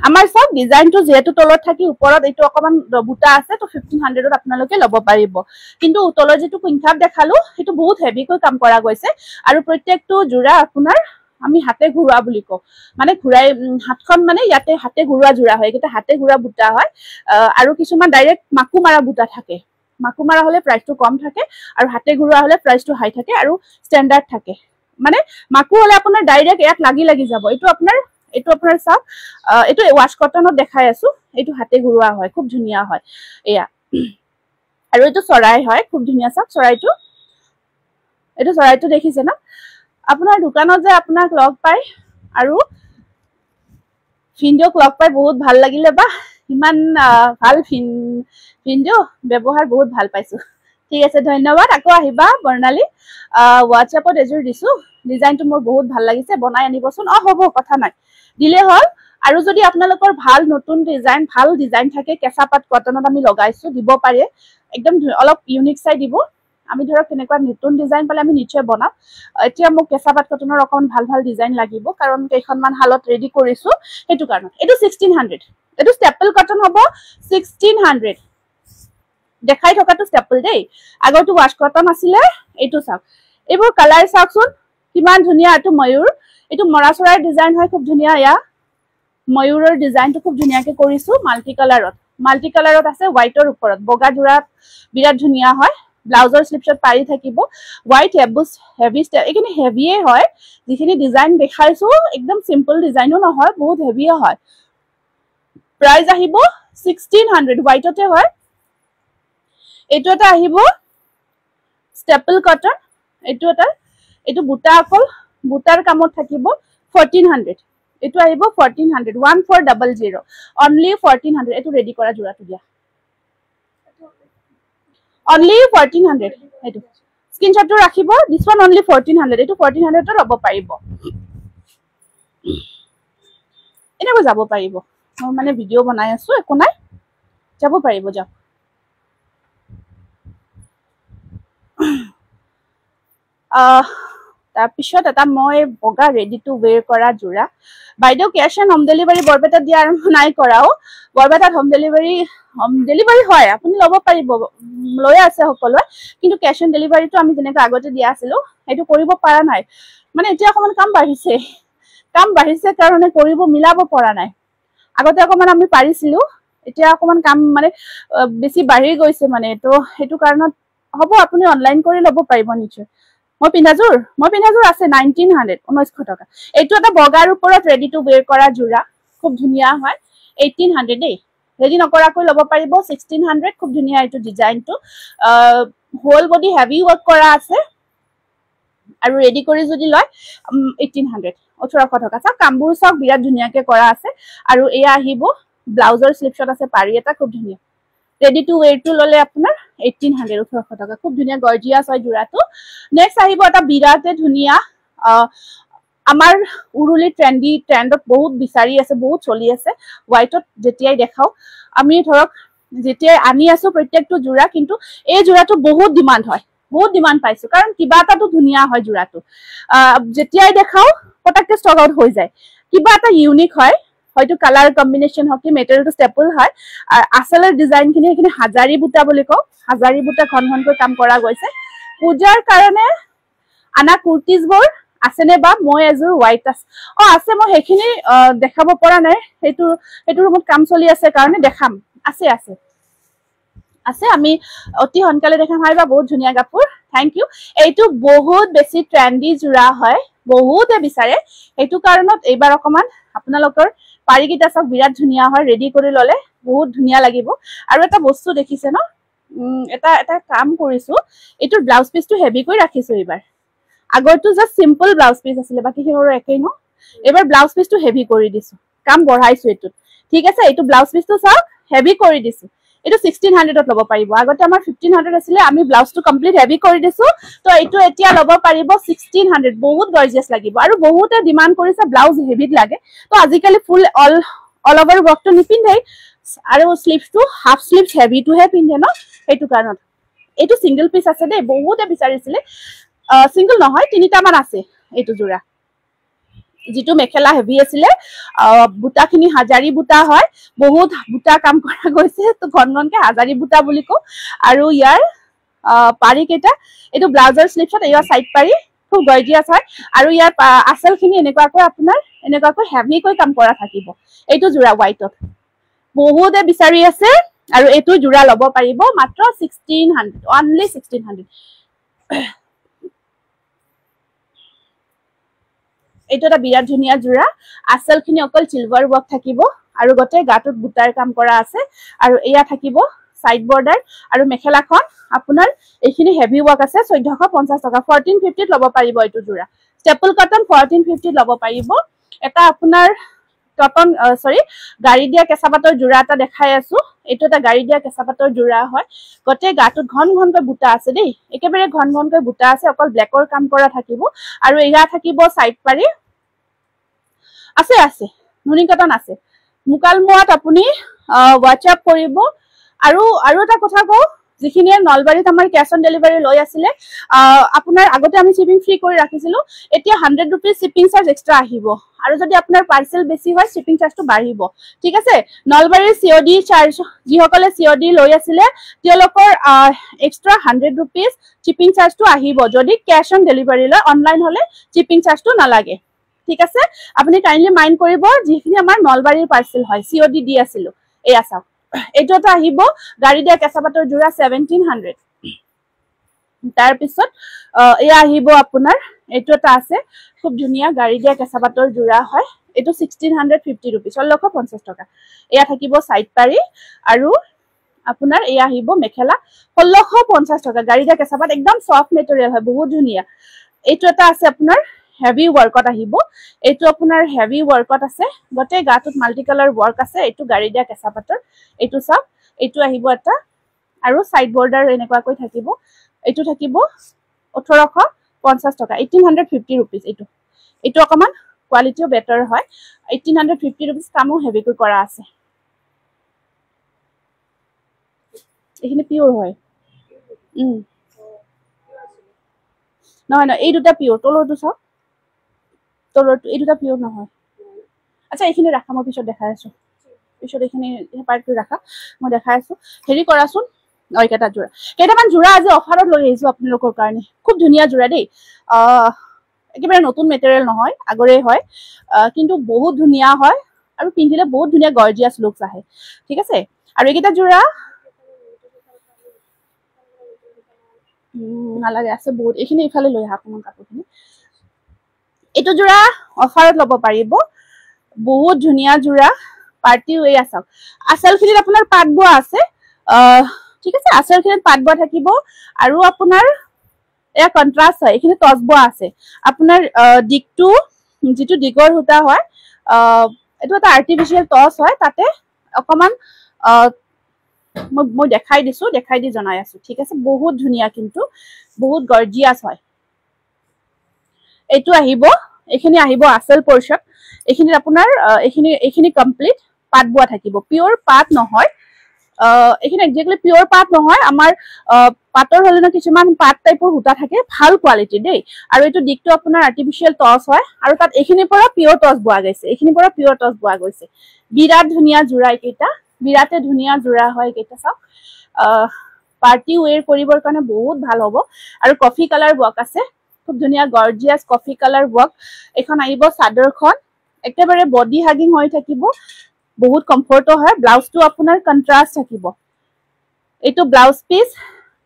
আমাৰ সব ডিজাইনটো যেহেতু তলত থাকি ওপৰত এটো অকমান বুটা আছে তো 1500 ত আপোনালোকে লব পাৰিব কিন্তু তলত যেটো কুইনকাপ দেখালো হেতু বহুত হেভি কৈ কাম কৰা গৈছে আৰু প্ৰত্যেকটো জোৰা আপোনাৰ আমি হাতে ঘুৰা বুলি কও মানে ঘুৰাই হাতখন মানে ইয়াতে হাতে ঘুৰা জোৰা হয় এটা হাতে ঘুৰা বুটা হয় আৰু কিছুমান ডাইৰেক্ট মাকু মাৰা বুটা থাকে মাকু মাৰা হলে প্ৰাইসটো কম থাকে আৰু হাতে ঘুৰা হলে প্ৰাইসটো হাই থাকে আৰু স্ট্যান্ডাৰ্ড থাকে মানে মাকু হলে আপোনাৰ ডাইৰেক্ট ইয়াত লাগি যাব এটো আপোনাৰ সব এটো ওয়াশ কটনত দেখাই আছো এটো হাতে ঘুৰুৱা হয় খুব ধুনিয়া হয় এয়া আৰু এটো চৰাই হয় খুব ধুনিয়া সব চৰাইটো দেখিছে না আপোনাৰ দোকানত যে আপোনাক লগ পাই আৰু ভিডিঅ'ক লগ পাই বহুত ভাল লাগিলে বা ইমান ভাল ভিডিঅ' ব্যৱহাৰ বহুত ভাল পাইছো ঠিক আছে ধন্যবাদ আকৌ আহিবা বৰ্ণালী WhatsAppত এজুৰ দিছো ডিজাইনটো মোৰ বহুত ভাল লাগিছে বনাই আনিবচোন হ'ব কথা নাই দিলে হল আৰু যদি আপোনালোকৰ ভাল নতুন ডিজাইন থাকে কেঁচা পাট কটনত আমি লগাইছো দিব পাৰে একদম অলপ ইউনিক চাই দিব আমি ধৰক কেনেকুৱা নতুন ডিজাইন পালে আমি নিশ্চয় বনাম এতিয়া মোক কেঁচা পাট কটনৰ অকমান ভাল ডিজাইন লাগিব কাৰণ কেইখনমান হালত ৰেডি কৰিছো হেতু কাৰণ এটো 1600 এটো ষ্টেপল কটন হ'ব 1600 দেখাই থকাটো ষ্টেপল দেই আগৰটো ওয়াশ কটন আছিলে এটো চাওক এইবোৰ কালাৰ চাওকচোন কিমান ধুনিয়া এটো ময়ূৰ এটো মৰাচৰাৰ ডিজাইন হয় খুব ধুনিয়া ইয়া ময়ূৰৰ ডিজাইনটো খুব ধুনিয়াকে কৰিছো মাল্টি কালাৰত আছে হোৱাইটৰ ওপৰত বগা জোৰাত বিৰাট ধুনিয়া হয় ব্লাউজৰ স্লিপছত পাৰি থাকিব হোৱাইট হেভি এখিনি হেভিয়ে হয় যিখিনি ডিজাইন দেখাইছো একদম সিম্পল ডিজাইনো নহয় বহুত হেভিয়ে হয় প্ৰাইস আহিব 1600 হোৱাইটতে হয় এটো এটা আহিব ষ্টেপল কটন এটো বুটা আকল বুটাৰ কামত থাকিব 1400 এটো আহিব 1400 1400 only 1400 এটো ৰেডি কৰা জোৰাটো দিয়া only 1400 এটো স্ক্ৰিনশ্বটটো ৰাখিব this one only 1400 এটো 1400 ত লব পাৰিব এনেকৈ যাব পাৰিব মই মানে ভিডিও বনাই আছো একো নাই যাব পাৰিব যাওক তাৰ পিছত এটা মই বগা ৰেডি টু ওয়্যাৰ কৰা জোৰা বাইদেউ cash on home delivery Barpeta দিয়া আৰম্ভ নাই কৰাও বৰপেটাত হোম ডেলিভাৰী হয় আপুনি লব পাৰিব লৈ আছে সকলোৱে কিন্তু ক্যাশ অন ডেলিভাৰীটো আমি যেনেকৈ আগতে দিয়া আছিল হেতু কৰিব পৰা নাই মানে এতিয়া অকমান কাম বাঢ়িছে কাৰণে কৰিব মিলাব পৰা নাই আগতে অকমান আমি পাৰিছিলো এতিয়া অকমান কাম মানে বেছি বাঢ়ি গৈছে মানে তো হেতু কাৰণত হ'ব আপুনি অনলাইন কৰি লব পাৰিব নিশ্চয় মই পিন্ধাজুৰ আছে 1900 টকা এইটো এটা বগাৰ ওপৰত ৰেডি টু ওয়্যাৰ কৰা জোৰা খুব ধুনিয়া হয় 1800 দেই ৰেডি নকৰাকৈ লব পাৰিব 1600 খুব ধুনিয়া এইটো ডিজাইনটো হোল বডি হেভি ওয়াৰ্ক কৰা আছে আৰু ৰেডি কৰি যদি লয় 1800 1800 টকা চাওক কামবোৰ চাওক বিৰাট ধুনীয়াকে কৰা আছে আৰু এয়া আহিব ব্লাউজৰ স্লিপছত আছে পাৰি এটা খুব ধুনীয়া ৰেডি টু ওয়্যাৰ টু ললে আপোনাৰ 1800 1800 টকা খুব ধুনীয়া গৰ্জিয়াছ হয় জোৰাটো নেক্সট আহিব এটা বিৰাটে ধুনীয়া আমাৰ উৰুলি ট্ৰেন্ডত বহুত বিচাৰি আছে বহুত চলি আছে হোৱাইটত যেতিয়াই দেখাও আমি ধৰক যেতিয়াই আনি আছো প্ৰত্যেকটো জোৰা কিন্তু এই জোৰাটো বহুত ডিমান্ড হয় বহুত ডিমান্ড পাইছো কাৰণ কিবা এটাটো ধুনীয়া হয় জোৰাটো যেতিয়াই দেখাও পটককে ষ্টক আউট হৈ যায় কিবা এটা ইউনিক হয় হয়তো কালাৰ কম্বিনেশ্যন হয় কি মেটেৰিয়েলটো ষ্টেপল হয় আৰু আচলৰ ডিজাইনখিনি এখিনি হাজাৰী বুটা বুলি কওঁ হাজাৰী বুটা ঘনঘনকৈ কাম কৰা গৈছে পূজাৰ কাৰণে আনা কুৰ্তিজবোৰ আছেনে বা মই এযোৰ হোৱাইট আছে আছে মই সেইখিনি দেখাব পৰা নাই সেইটো ৰুমত কাম চলি আছে কাৰণে দেখাম আছে আছে আছে আমি অতি সোনকালে দেখাম হাইবা বহুত ধুনীয়া কাপোৰ থ্যাংক ইউ এইটো বহুত বেছি ট্ৰেন্ডি জোৰা হয় বহুতে বিচাৰে সেইটো কাৰণত এইবাৰ অকমান আপোনালোকৰ পাৰিকিটা সব বিৰাট ধুনীয়া হয় ৰেডি কৰি ললে বহুত ধুনীয়া লাগিব আৰু এটা বস্তু দেখিছে ন এটা কাম কৰিছো এইটোৰ ব্লাউজ পিসটো হেভি কৰি ৰাখিছো এইবাৰ আগৰটো জাস্ট সিম্পল ব্লাউজ পিস আছিল বাকি হেৰৰ একেই ন এবাৰ ব্লাউজ পিসটো হেভি কৰি দিছো কাম বঢ়াইছো এটো ঠিক আছে এইটো ব্লাউজ পিসটো সব হেভি কৰি দিছো এটো 1600 ত লব পাৰিব আগতে আমাৰ 1500 আছিল আমি ব্লাউজটো কমপ্লিট হেভি কৰি দিছো তো এটো এতিয়া লব পাৰিব 1600 বহুত গৰ্জিয়াস লাগিব আৰু বহুতে ডিমান্ড কৰিছে ব্লাউজ হেভিত লাগে তো আজিকালি ফুল অল ওভাৰ ওয়াৰ্কটো নিপিন্ধে আৰু স্লিভসটো হাফ স্লিভস হেভিটো হে পিন্ধে ন এইটো কাৰণত এইটো সিঙ্গেল পিস আছে দে বহুতে বিচাৰিছিলে সিঙ্গেল নহয় তিনিটা মান আছে এইটো জোৰা जितु मेखेला हेवी आছিলে বুটাখিনি হাজাৰী বুটা হয় বহুত বুটা কাম কৰা গৈছে তো ঘনঘনকে হাজাৰী বুটা বুলি কো আৰু ইয়াৰ পাৰি কেটা এটো ব্লাউজৰ স্লিপছত এয়া সাইড পাৰি খুব গৰ্জিয়াস হয় আৰু ইয়াৰ আসলখিনি এনেকুৱাকৈ আপোনাৰ এনেকুৱাকৈ হেভি কৈ কাম কৰা থাকিব এইটো জোৰা হোৱাইটত বহুতে বিচাৰি আছে আৰু এইটো জোৰা লব পাৰিব মাত্ৰ 1600 অনলি 1600 এইটো এটা বিৰাট ধুনীয়া জোৰা আসলখিনি অকল সিলভাৰ ওয়াৰ্ক থাকিব আৰু গতে গাটত বুটাৰ কাম কৰা আছে আৰু এয়া থাকিব সাইড বৰ্ডাৰ আৰু মেখেলাখন আপোনাৰ এইখিনি হেভি ওয়াৰ্ক আছে 1450 টকা 1450 ত লব পাৰিব এইটো জোৰা ষ্টেপল কটন 1450 লব পাৰিব এটা আপোনাৰ কটন সৰি গাড়ী দিয়া কেঁচাপাতৰ জোৰা এটা দেখাই আছো এইটো এটা গাড়ী দিয়া কেঁচাপাতৰ জোৰা হয় গতে গাটত ঘনঘনকৈ বুটা আছে দেই একেবাৰে ঘনঘনকৈ বুটা আছে অকল ব্ল্যাকৰ কাম কৰা থাকিব আৰু এয়া থাকিব সাইড পাৰি আছে আছে নুনি কটন আছে মুকালমুৱাত আপুনি WhatsApp কৰিব আৰু এটা কথা কও যিখিনি নলবাৰীত আমাৰ ক্যাশ অন ডেলিভাৰী লৈ আছিল আপোনাৰ আগতে আমি শিপিং ফ্ৰী কৰি ৰাখিছিলো এতিয়া 100 रुपीस শিপিং চাৰ্জ এক্সট্ৰা আহিব আৰু যদি আপোনাৰ পাৰ্সেল বেছি হয় শিপিং চাৰ্জটো বাঢ়িব ঠিক আছে নলবাৰীৰ COD চাৰ্জ যিসকলে COD লৈ আছিল তেওঁলোকৰ এক্সট্ৰা 100 रुपीस শিপিং চাৰ্জটো আহিব যদি ক্যাশ অন ডেলিভাৰী লৈ অনলাইন হলে শিপিং চাৰ্জটো নালাগে ঠিক আছে আপুনি কাইন্ডলি মাইন্ড কৰিব যিখিনি আমাৰ নলবাৰীৰ পাৰ্সেল হয় COD দি আছিল এই আছা এটোটা আহিব গাড়ী দিয়া কেঁচাপাতৰ জোৰা 1700 তাৰ পিছত এয়া আহিব আপোনাৰ এটোটা আছে খুব ধুনীয়া গাড়ী দিয়া কেঁচাপাতৰ জোৰা হয় এটো 1650 रुपीस 1650 টকা এয়া থাকিব সাইড পাৰি আৰু আপোনাৰ এয়া আহিব মেখেলা 1650 টকা গাড়ী দিয়া কেঁচাপাত একদম সফট মেটেৰিয়েল হয় বহুত ধুনীয়া এটো এটা আছে আপোনাৰ হেভি ওয়াৰ্কত আহিব এটো আপোনাৰ হেভি ওয়াৰ্কত আছে গতে গাটত মাল্টি কালাৰ ওয়াৰ্ক আছে এটো গাড়ী দিয়া কেঁচাপাতৰ এটো সব এটো আহিব এটা আৰু সাইড বৰ্ডাৰ এনেকুৱা কৈ থাকিব এটো থাকিব 1850 টকা 1850 रुपीस এটো অকমান কোৱালিটিও বেটাৰ হয় 1850 रुपीस কামো হেভি কৈ কৰা আছে এখিনি পিওৰ হয় নহয় নহয় এই দুটা পিওৰ তলৰটো সব তলৰটো এই দুটা পিওৰ নহয় আচ্ছা এইখিনি ৰাখা মই পিছত দেখাই আছো পিছত এইখিনি পাৰ্টটো ৰাখা মই দেখাই আছো হেৰি কৰাচোন কেটা জোৰা কেটামান জোৰা আজি অফাৰত লৈ আহিছো আপোনালোকৰ কাৰণে খুব ধুনীয়া জোৰা দেই একেবাৰে নতুন মেটেৰিয়েল নহয় আগৰে হয় কিন্তু বহুত ধুনীয়া হয় আৰু পিন্ধিলে বহুত ধুনীয়া গৰ্জিয়াস লুকস আহে ঠিক আছে আৰু এইকেটা জোৰা নালাগে আছে বহুত এইখিনি ইফালে লৈ আহা কোন কাপোৰখিনি এটো জোৰা অফাৰত লব পাৰিব বহুত ধুনীয়া জোৰা পাৰ্টি ওয়ে আছে আসলখিনিত আপোনাৰ পাট বোৱা আছে ঠিক আছে আসলখিনিত পাট বোৱা থাকিব আৰু আপোনাৰ এয়া কন্ট্ৰাষ্ট হয় এইখিনি টচ বোৱা আছে আপোনাৰ দিকটো যেটো দিগৰ হুতা হয় এটো এটা আৰ্টিফিশিয়াল টচ হয় তাতে অকমান মই দেখাই দিছো দেখাই দি জনাই আছো ঠিক আছে বহুত ধুনিয়া কিন্তু বহুত গর্জিয়াস হয় এটো আহিব এখিনি আহিব আসল পোরশন এখিনি আপোনাৰ এখিনি কমপ্লিট পাত বোৱা থাকিব পিওৰ পাত নহয় এখিনি এক্স্যাক্টলি পিওৰ পাত নহয় আমাৰ পাতৰ হলে না কিছুমান পাত টাইপৰ হুতা থাকে ভাল কোৱালিটি দেই আৰু এটো দিকটো আপোনাৰ আৰ্টিফিশিয়াল টচ হয় আৰু তাত এখিনিৰ পৰা পিওৰ টচ বোৱা গৈছে এখিনিৰ পৰা পিওৰ টচ বোৱা গৈছে বিৰাট ধুনিয়া জোৰা কেইটা বিৰাটে ধুনিয়া জোৰা হয় কেইটা চাওক পাৰ্টি ওয়্যাৰ কৰিবৰ কাৰণে বহুত ভাল হ'ব আৰু কফি কালাৰ ওয়াৰ্ক আছে খুব ধুনিয়া গৰ্জিয়াস কফি কালাৰ ওয়াৰ্ক এখন আহিব চাদৰখন একেবাৰে বডি হাগিং হৈ থাকিব বহুত কমফৰ্ট হয় ব্লাউজটো আপোনাৰ কন্ট্ৰাষ্ট থাকিব এটো ব্লাউজ পিস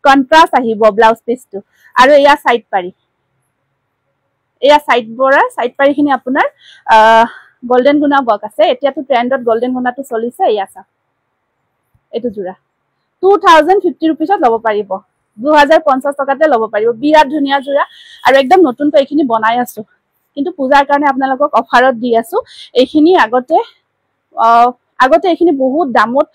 কন্ট্ৰাষ্ট আহিব ব্লাউজ পিসটো আৰু এয়া সাইড পাৰি এয়া সাইড পাৰিখিনি আপোনাৰ গোল্ডেন গুনা ওয়াৰ্ক আছে এতিয়াটো ট্ৰেন্ডত গোল্ডেন গুনাটো চলিছে এয়া সা এটো জোৰা 2050 रुपीसत লব পাৰিব 2050 টকাতে লব পাৰিব বিৰাট ধুনিয়া জোৰা আৰু একদম নতুনকৈ এখিনি বনাই আছো কিন্তু পূজাৰ কাৰণে আপোনালোকক অফাৰত দি আছো এখিনি আগতে এখিনি বহুত দামত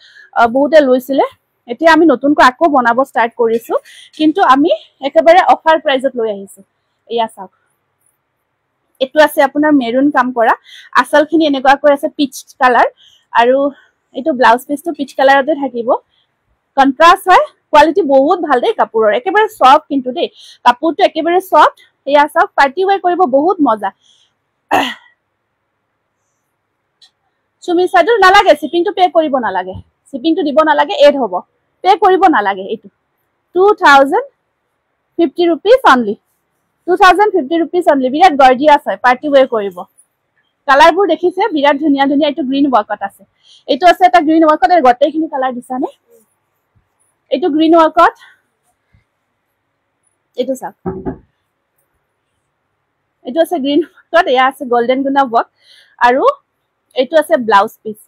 বহুতে লৈছিলে এতিয়া আমি নতুনকৈ আকৌ বনাব স্টাৰ্ট কৰিছো কিন্তু আমি একেবাৰে অফাৰ প্ৰাইজত লৈ আহিছো এয়া চাওক এটো আছে আপোনাৰ মেৰুন কাম কৰা আসলখিনি এনেকুৱা কৈ আছে পিচ কালাৰ আৰু এটো ব্লাউজ পিসটো পিচ কালাৰতে থাকিব কন্ট্ৰাষ্ট হয় কোৱালিটি বহুত ভাল দেই কাপোৰৰ একেবাৰে সফট কিন্তু দেই কাপোৰটো একেবাৰে সফট এয়া সব পাৰ্টি ওয়্যাৰ কৰিব বহুত মজা সুমি সাদুৰ নালাগে শিপিংটো পে কৰিব নালাগে শিপিংটো দিব নালাগে এড হ'ব পে কৰিব নালাগে এটো 2050 rupees only 2050 rupees only বিৰাট গৰ্জিয়াস হয় পাৰ্টি ওয়্যাৰ কৰিব কালাৰবোৰ দেখিছে বিৰাট ধুনিয়া ধুনিয়া এটো গ্ৰীন ওয়াৰ্কত আছে এটো আছে এটা গ্ৰীন ওয়াৰ্কত এৰ গটেইখিনি কালাৰ দিছানে এটো গ্ৰীন ওয়াৰ্কত এটো সাক এটো আছে গ্ৰীন ওয়াৰ্কত এয়া আছে গোল্ডেন গুনা ওয়াৰ্ক আৰু এটো আছে ব্লাউজ পিস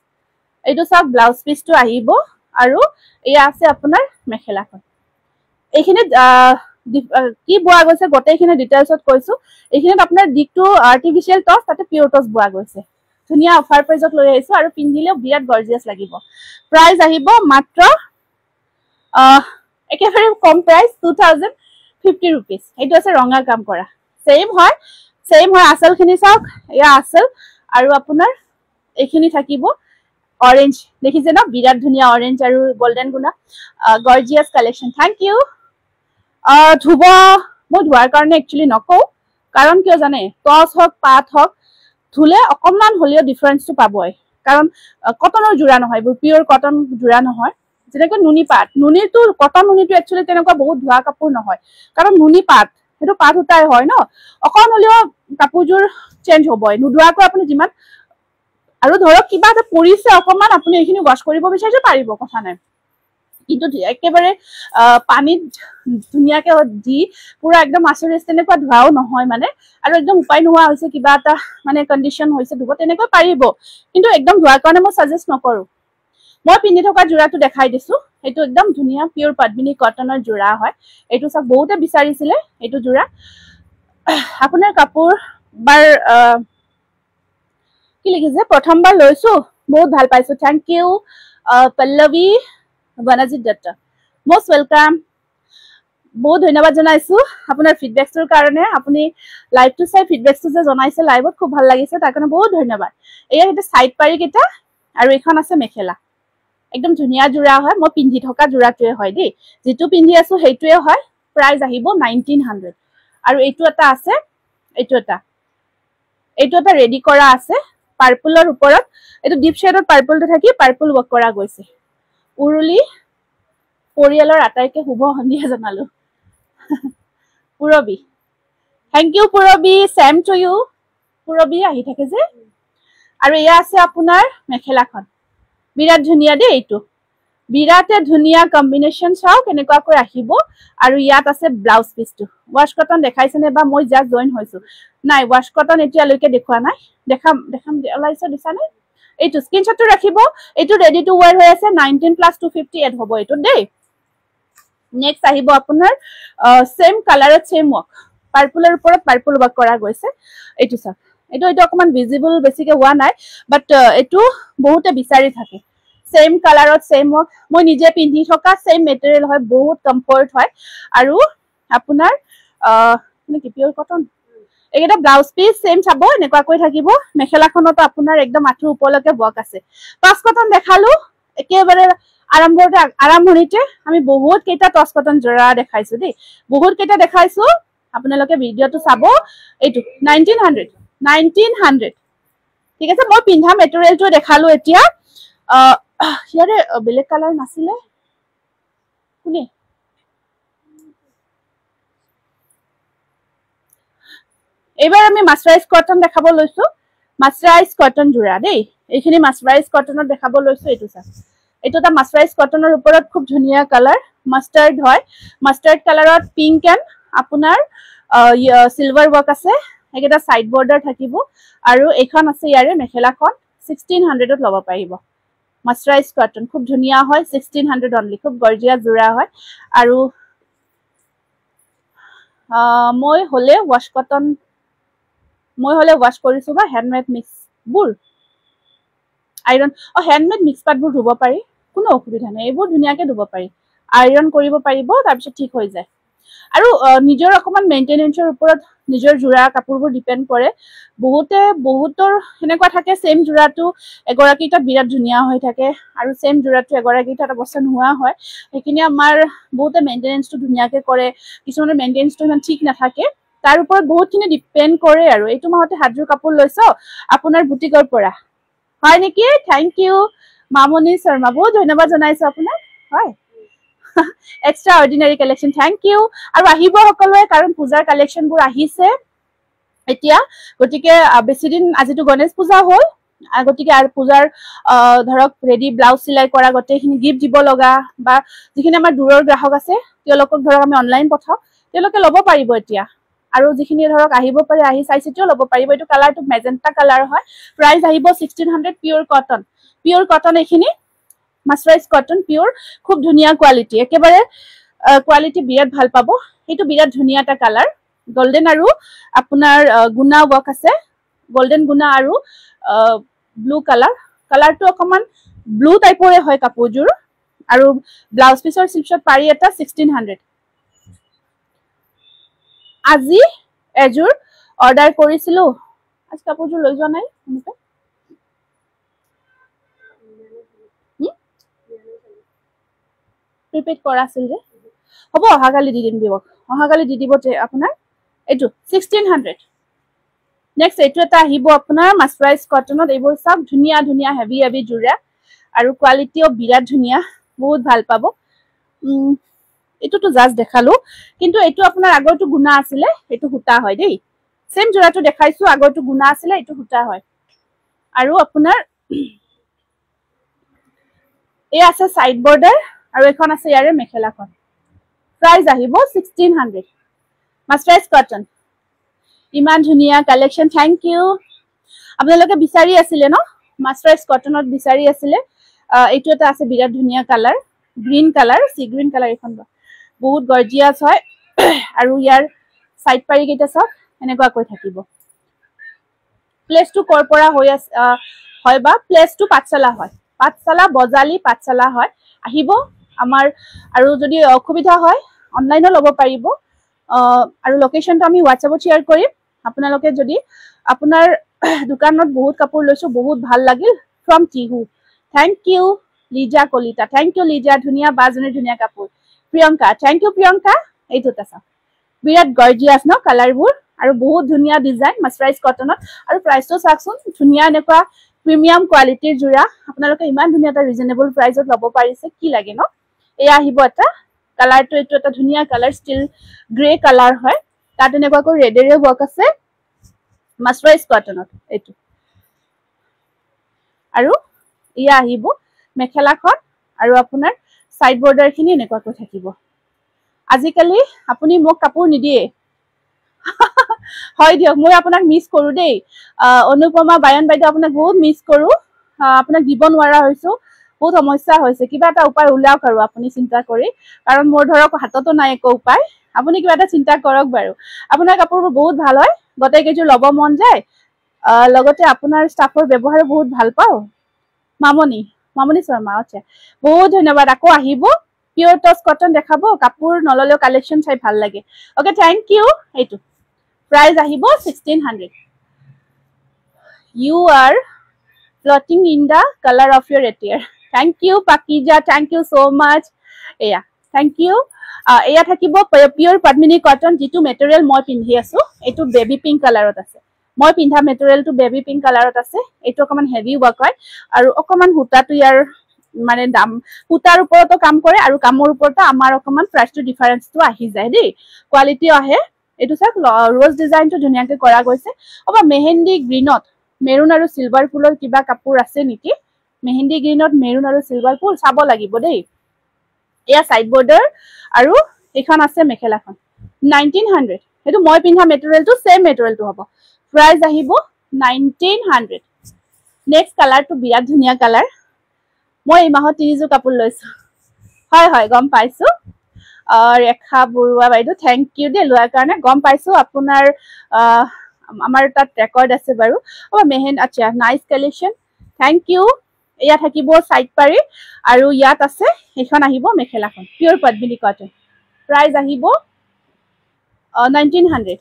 এটো সাক ব্লাউজ পিসটো আহিব আৰু এয়া আছে আপোনাৰ মেখেলাখন এইখিনি কি বোৱা গৈছে গটেইখিনি ডিটেইলছত কৈছো এইখিনিত আপোনাৰ দিকটো আৰ্টিফিশিয়াল টচ তাতে পিওৰ টচ বোৱা গৈছে ধুনিয়া অফাৰ প্ৰাইজত লৈ আহিছো আৰু পিন্ধিলে বিৰাট গৰ্জিয়াস লাগিব প্ৰাইস আহিব মাত্ৰ একেবাৰে কম প্ৰাইস 2050 rupees এটো আছে ৰঙা কাম কৰা সেম হয় আসলখিনি চাওক এয়া আসল আৰু আপোনাৰ এইখিনি থাকিব অৰেঞ্জ দেখিছে না বিৰাট ধুনিয়া অৰেঞ্জ আৰু গোল্ডেন গুনা গৰ্জিয়াস কালেকশন থ্যাংক ইউ ধুব মই ধোৱাৰ কাৰণে একচুয়ালি নকও কাৰণ কিয় জানে টচ হক পাত হক ধুলে অকমান হলিও ডিফাৰেন্সটো পাবই কাৰণ কটনৰ জোৰা নহয় পিওৰ কটন জোৰা নহয় যেনেকৈ নুনি পাট নুনিটো কটন নুনিটো একচুয়ালি তেনেকুৱা বহুত ধোৱা কাপোৰ নহয় কাৰণ নুনি পাট হেতু পাট উতাই হয় ন অকন হলিও কাপোৰজোৰ চেঞ্জ হ'বই নুধুৱাকৈ আপুনি যিমান আৰু ধৰক কিবা এটা পৰিছে অকমান আপুনি এইখিনি ওয়াশ কৰিব বিচাৰিছে পাৰিব কথা নাই কিন্তু একেবাৰে পানীত ধুনিয়াকে দি পুৰা একদম আচৰিত তেনেকুৱা ধোৱাও নহয় মানে আৰু একদম উপায় নোহোৱা হৈছে কিবা এটা মানে কন্ডিশন হৈছে ধুব তেনেকৈ পাৰিব কিন্তু একদম ধোৱাৰ কাৰণে মই সাজেষ্ট নকৰো মই পিন্ধি থকা জোৰাটো দেখাই দিছো এটো একদম ধুনিয়া পিওৰ পদ্মিনী কটনৰ জোৰা হয় এটো সব বহুতে বিচাৰিছিলে এটো জোৰা আপোনাৰ কাপোৰ বাৰ কি লিখিছে প্ৰথমবাৰ লৈছো বহুত ভাল পাইছো thank you Pallavi Banajit Dutta most welcome বহুত ধন্যবাদ জনাইছো আপোনাৰ ফিডবেকছৰ কাৰণে আপুনি লাইভটো চাই ফিডবেকটো যে জনাইছে লাইভত খুব ভাল লাগিছে তাৰ কাৰণে বহুত ধন্যবাদ এয়া এটা সাইড পাৰি কেটা আৰু এখন আছে মেখেলা একদম ধুনিয়া জোৰা হয় মই পিন্ধি থকা জোৰাটোৱে হয় দেই যেটো পিন্ধি আছো হেইটোৱে হয় প্ৰাইস আহিব 1900 আৰু এইটো এটা আছে এইটো এটা ৰেডি কৰা আছে পাৰ্পলৰ ওপৰত এটো ডিপ শেডত পাৰ্পলটো থাকি পাৰ্পল ওয়াৰ্ক কৰা গৈছে উৰুলি পৰিয়ালৰ আটাইকে শুভ সন্ধিয়া জনালো Purabi thank you Purabi same to you Purabi আহি থাকে যে আৰু এয়া আছে আপোনাৰ মেখেলাখন বিৰাট ধুনিয়া দেই এইটো বিৰাটে ধুনিয়া কম্বিনেশন চাও কেনেকুৱা কৈ আহিব আৰু ইয়াত আছে ব্লাউজ পিসটো ওয়াশ কটন দেখাইছেনে বা মই জাস্ট জয়েন হৈছো নাই ওয়াশ কটন এতিয়া লৈকে দেখুৱা নাই দেখাম ওলাইছে দিছানে এইটো স্ক্ৰিনশটটো ৰাখিব এইটো ৰেডি টু ওয়্যাৰ হৈ আছে 19+250 এড হ'ব এইটো দেই নেক্সট আহিব আপোনাৰ সেম কালাৰত সেম ওয়াৰ্ক পাৰ্পলেৰ উপৰত পাৰ্পল ওয়াৰ্ক কৰা গৈছে এইটো চাওক এইটো অকমান ভিজিবল বেছিকে হোৱা নাই বাট এইটো বহুতে বিচাৰি থাকে সেম কালাৰত সেম ওয়াৰ্ক মই নিজে পিন্ধি থকা সেম মেটেৰিয়েল হয় বহুত কমফৰ্ট হয় আৰু আপোনাৰ কি পিওৰ কটন এইটা ব্লাউজ পিস সেম চাব এনেকুৱা কৈ থাকিব মেখেলাখনতো আপোনাৰ একদম আঁঠুৰ ওপৰলৈকে ওয়াৰ্ক আছে টচ কটন দেখালো একেবাৰে আৰম্ভণিতে আমি বহুত কেইটা টচ কটন জোৰা দেখাইছো দেই বহুত কেইটা দেখাইছো আপোনালোকে ভিডিওটো চাব এইটো 1900 ঠিক আছে মই পিন্ধা মেটেৰিয়েলটো দেখালো এতিয়া ইয়াৰে বেলেগ কালাৰ নাছিলে কোনে এবাৰ আমি মাছৰাইজ কটন দেখাব লৈছো মাছৰাইজ কটন জোৰা দেই এইখিনি মাছৰাইজ কটনত দেখাব লৈছো এইটো চাওক এইটো এটা মাছৰাইজ কটনৰ ওপৰত খুব ধুনীয়া কালাৰ মাষ্টাৰ্ড হয় মাষ্টাৰ্ড কালাৰত পিংক এন্ড আপোনাৰ সিলভাৰ ওয়াৰ্ক আছে একেটা সাইড বৰ্ডাৰ থাকিব আৰু এইখন আছে ইয়াৰে মেখেলাখন 1600ত ল'ব পাৰিব মাছৰাইজ কটন খুব ধুনীয়া হয় 1600 অনলি খুব গৰ্জিয়াস জোৰা হয় আৰু মই হলে ওয়াশ কৰিছো বা হ্যান্ডমেড মিক্স বুৰ আইৰন হ্যান্ডমেড মিক্স পাতবোৰ ধুব পাৰি কোনো অসুবিধা নাই এইবোৰ ধুনীয়াকে ধুব পাৰি আইৰন কৰিব পাৰিব তাৰপিছত ঠিক হৈ যায় আৰু নিজৰ অকমান মেইনটেনেন্সৰ ওপৰত নিজৰ জোৰা কাপোৰবোৰ ডিপেন্ড কৰে বহুতৰ হেনেকুৱা থাকে সেম জোৰাটো এগৰাকীটা বিৰাট ধুনীয়া হৈ থাকে আৰু সেম জোৰাটো এগৰাকীটা অৱস্থা নোহোৱা হয় সেইখিনি আমাৰ বহুতে মেইনটেনেন্সটো ধুনীয়াকে কৰে কিছুমানৰ মেইনটেনেন্সটো ইমান ঠিক নাথাকে তাৰ ওপৰত বহুতখিনি ডিপেন্ড কৰে আৰু এইটো মাহতে হাতজোৰ কাপোৰ লৈছো আপোনাৰ বুটিকৰ পৰা হয় নেকি থ্যাংক ইউ মামনি শৰ্মা বহুত ধন্যবাদ জনাইছো আপোনাক হয় এক্সট্ৰা অৰ্ডিনাৰি কালেকশন থ্যাংক ইউ আৰু আহিব সকলোৱে কাৰণ পূজাৰ কালেকশনবোৰ আহিছে এতিয়া গটিকে বেছি দিন আজিটো গণেশ পূজা হ'ল গটিকে আৰু পূজাৰ ধৰক ৰেডি ব্লাউজ সিলাই কৰা গটেখিনি গিফট দিব লগা বা যিখিনি আমাৰ দূৰৰ গ্ৰাহক আছে তেওঁলোকক ধৰক আমি অনলাইন পঠাও তেওঁলোকে ল'ব পাৰিব এতিয়া আৰু যিখিনি ধৰক আহিব পাৰে আহি চাইছিও ল'ব পাৰিব এইটো কালাৰটো মেজেন্টা কালাৰ হয় প্ৰাইস আহিব 1600 পিওৰ কটন এইখিনি মাছৰাইজ কটন পিওৰ খুব ধুনীয়া কোৱালিটি একেবাৰে কোৱালিটি বিৰাট ভাল পাব এইটো বিৰাট ধুনীয়া এটা কালাৰ গোল্ডেন আৰু আপোনাৰ গুনা ওয়াৰ্ক আছে গোল্ডেন গুনা আৰু ব্লু কালাৰটো অকমান ব্লু টাইপৰে হয় কাপোৰজোৰ আৰু ব্লাউজ পিসৰ চিপছত পাৰি এটা 1600 আজি এজোৰ অৰ্ডাৰ কৰিছিলো আজি কাপোৰজোৰ লৈ যোৱা নাই প্ৰিপেড কৰা আছিল যে হ'ব অহাকালি দি দিম দিবক অহাকালি দি দিব আপোনাৰ এইটো 1600 নেক্সট এইটো এটা আহিব আপোনাৰ মাছৰাইজ কটনত এইবোৰ সব ধুনীয়া ধুনীয়া হেভি জোৰা আৰু কোৱালিটিও বিৰাট ধুনীয়া বহুত ভাল পাব এটোটো জাস্ট দেখালো কিন্তু এটো আপোনাৰ আগৰটো গুনা আছিলে এটো হুটা হয় দেই সেম জোৰাটো দেখাইছো আগৰটো গুনা আছিলে এটো হুটা হয় আৰু আপোনাৰ এই আছে সাইড বৰ্ডাৰ আৰু এখন আছে ইয়াৰে মেখেলাখন প্ৰাইস আহিব 1600 মাছৰাইজ কটন ইমান ধুনীয়া কালেকশন থ্যাংক ইউ আপোনালোকে বিচাৰি আছিল ন মাছৰাইজ কটনত বিচাৰি আছিল এইটো এটা আছে বিৰাট ধুনীয়া কালাৰ গ্ৰীন কালাৰ সি গ্ৰীন কালাৰ এখন বহুত গৰ্জিয়াস হয় আৰু ইয়াৰ সাইড পাৰি কেইটা সব এনেকুৱা কৈ থাকিব প্লেসটো কৰপৰা হৈ আছে হয় বা প্লেসটো পাঠশালা হয় পাঠশালা বজালি পাঠশালা হয় আহিব আমাৰ আৰু যদি অসুবিধা হয় অনলাইনও ল'ব পাৰিব আৰু লোকেশনটো আমি WhatsAppত শেয়াৰ কৰিম আপোনালোকে যদি আপোনাৰ দোকানত বহুত কাপোৰ লৈছো বহুত ভাল লাগিল from Tihu thank you Liza Kalita thank you Liza ধুনীয়া বাজনী ধুনীয়া কাপোৰ প্ৰিয়ংকা থ্যাংক ইউ প্ৰিয়ংকা এইটোটা চাওক বিৰাট গৰ্জিয়াস ন কালাৰবোৰ আৰু বহুত ধুনীয়া ডিজাইন মাছৰাইজ কটনত আৰু প্ৰাইসটো চাওকচোন ধুনীয়া এনেকুৱা প্ৰিমিয়াম কোৱালিটিৰ জোৰা আপোনালোকে ইমান ধুনীয়া এটা ৰিজনেবল প্ৰাইসত ল'ব পাৰিছে কি লাগে ন এই আহিব এটা কালাৰটো এইটো এটা ধুনীয়া কালাৰ ষ্টিল গ্ৰে কালাৰ হয় তাত এনেকুৱাকৈ ৰেডেৰে ওয়াৰ্ক আছে মাছৰাইজ কটনত এইটো আৰু ইয়া আহিব মেখেলাখন আৰু আপোনাৰ সাইড বৰ্ডাৰ খিনি এনেকুৱাকৈ থাকিব আজিকালি আপুনি মোক কাপোৰ নিদিয়ে হয় দিয়ক মই আপোনাক মিস কৰো দেই অনুপমা বায়ন বাইদেউ আপোনাক বহুত মিস কৰো আপোনাক দিব নোৱাৰা হৈছো বহুত সমস্যা হৈছে কিবা এটা উপায় উলিয়াওক আৰু আপুনি চিন্তা কৰি কাৰণ মোৰ ধৰক হাততো নাই একো উপায় আপুনি কিবা এটা চিন্তা কৰক বাৰু আপোনাৰ কাপোৰবোৰ বহুত ভাল হয় গতে কেইযোৰ ল'ব মন যায় লগতে আপোনাৰ ষ্টাফৰ ব্যৱহাৰ বহুত ভাল পাওঁ মামনি শৰ্মা আচ্ছা বহুত ধন্যবাদ আকৌ আহিব পিওৰ টস কটন দেখাবো কাপোৰ নললেও কালেকশন চাই ভাল লাগে ওকে থ্যাংক ইউ এইটো প্রাইস আহিব 1600 you are floating in the color of your attire thank you Pakija thank you so much yeah thank you এয়া থাকিব পিওর পদ্মিনী কটন যেটো মেটেরিয়াল মই পিন্ধি আছো এটো বেবি পিঙ্ক কালারত আছে মই পিন্ধা মেটেরিয়ালটো বেবি পিঙ্ক কালারত আছে এটো অকমান হেভি ওয়ার্ক হয় আৰু অকমান হুটাটো ইয়াৰ মানে দাম হুটাৰ ওপৰতো কাম কৰে আৰু কামৰ ওপৰতো আমাৰ অকমান প্ৰাইসটো ডিফাৰেন্সটো আহি যায় দেই কোৱালিটি আহে এটো সব ৰোজ ডিজাইনটো ধুনিয়াকে কৰা গৈছে অবা মেহেন্দি গ্ৰীনত মেৰুন আৰু সিলভাৰ ফুলৰ কিবা কাপোৰ আছে নেকি মেহেন্দি গ্ৰীনত মেৰুন আৰু সিলভাৰ ফুল চাব লাগিব দেই এয়া সাইড বৰ্ডাৰ আৰু এখন আছে মেখেলাখন 1900 এটো মই পিন্ধা মেটেৰিয়েলটো সেম মেটেৰিয়েলটো হ'ব প্ৰাইস আহিব 1900 নেক্সট কালাৰটো বিৰাট ধুনিয়া কালাৰ মই এই মাহত তিনিযোৰ কাপোৰ লৈছো হয় গম পাইছো ৰেখা বৰুৱা বাইদু থ্যাংক ইউ দে লোৱাৰ কাৰণে গম পাইছো আপোনাৰ আমাৰ তাত ৰেকৰ্ড আছে বাৰু মেহেন আচ্ছা নাইস কালেকশন থ্যাংক ইউ এয়া থাকিব সাইড পাৰি আৰু ইয়াত আছে এখন আহিব মেখেলাখন পিওৰ পদ্মিনী কটন প্ৰাইস আহিব 1900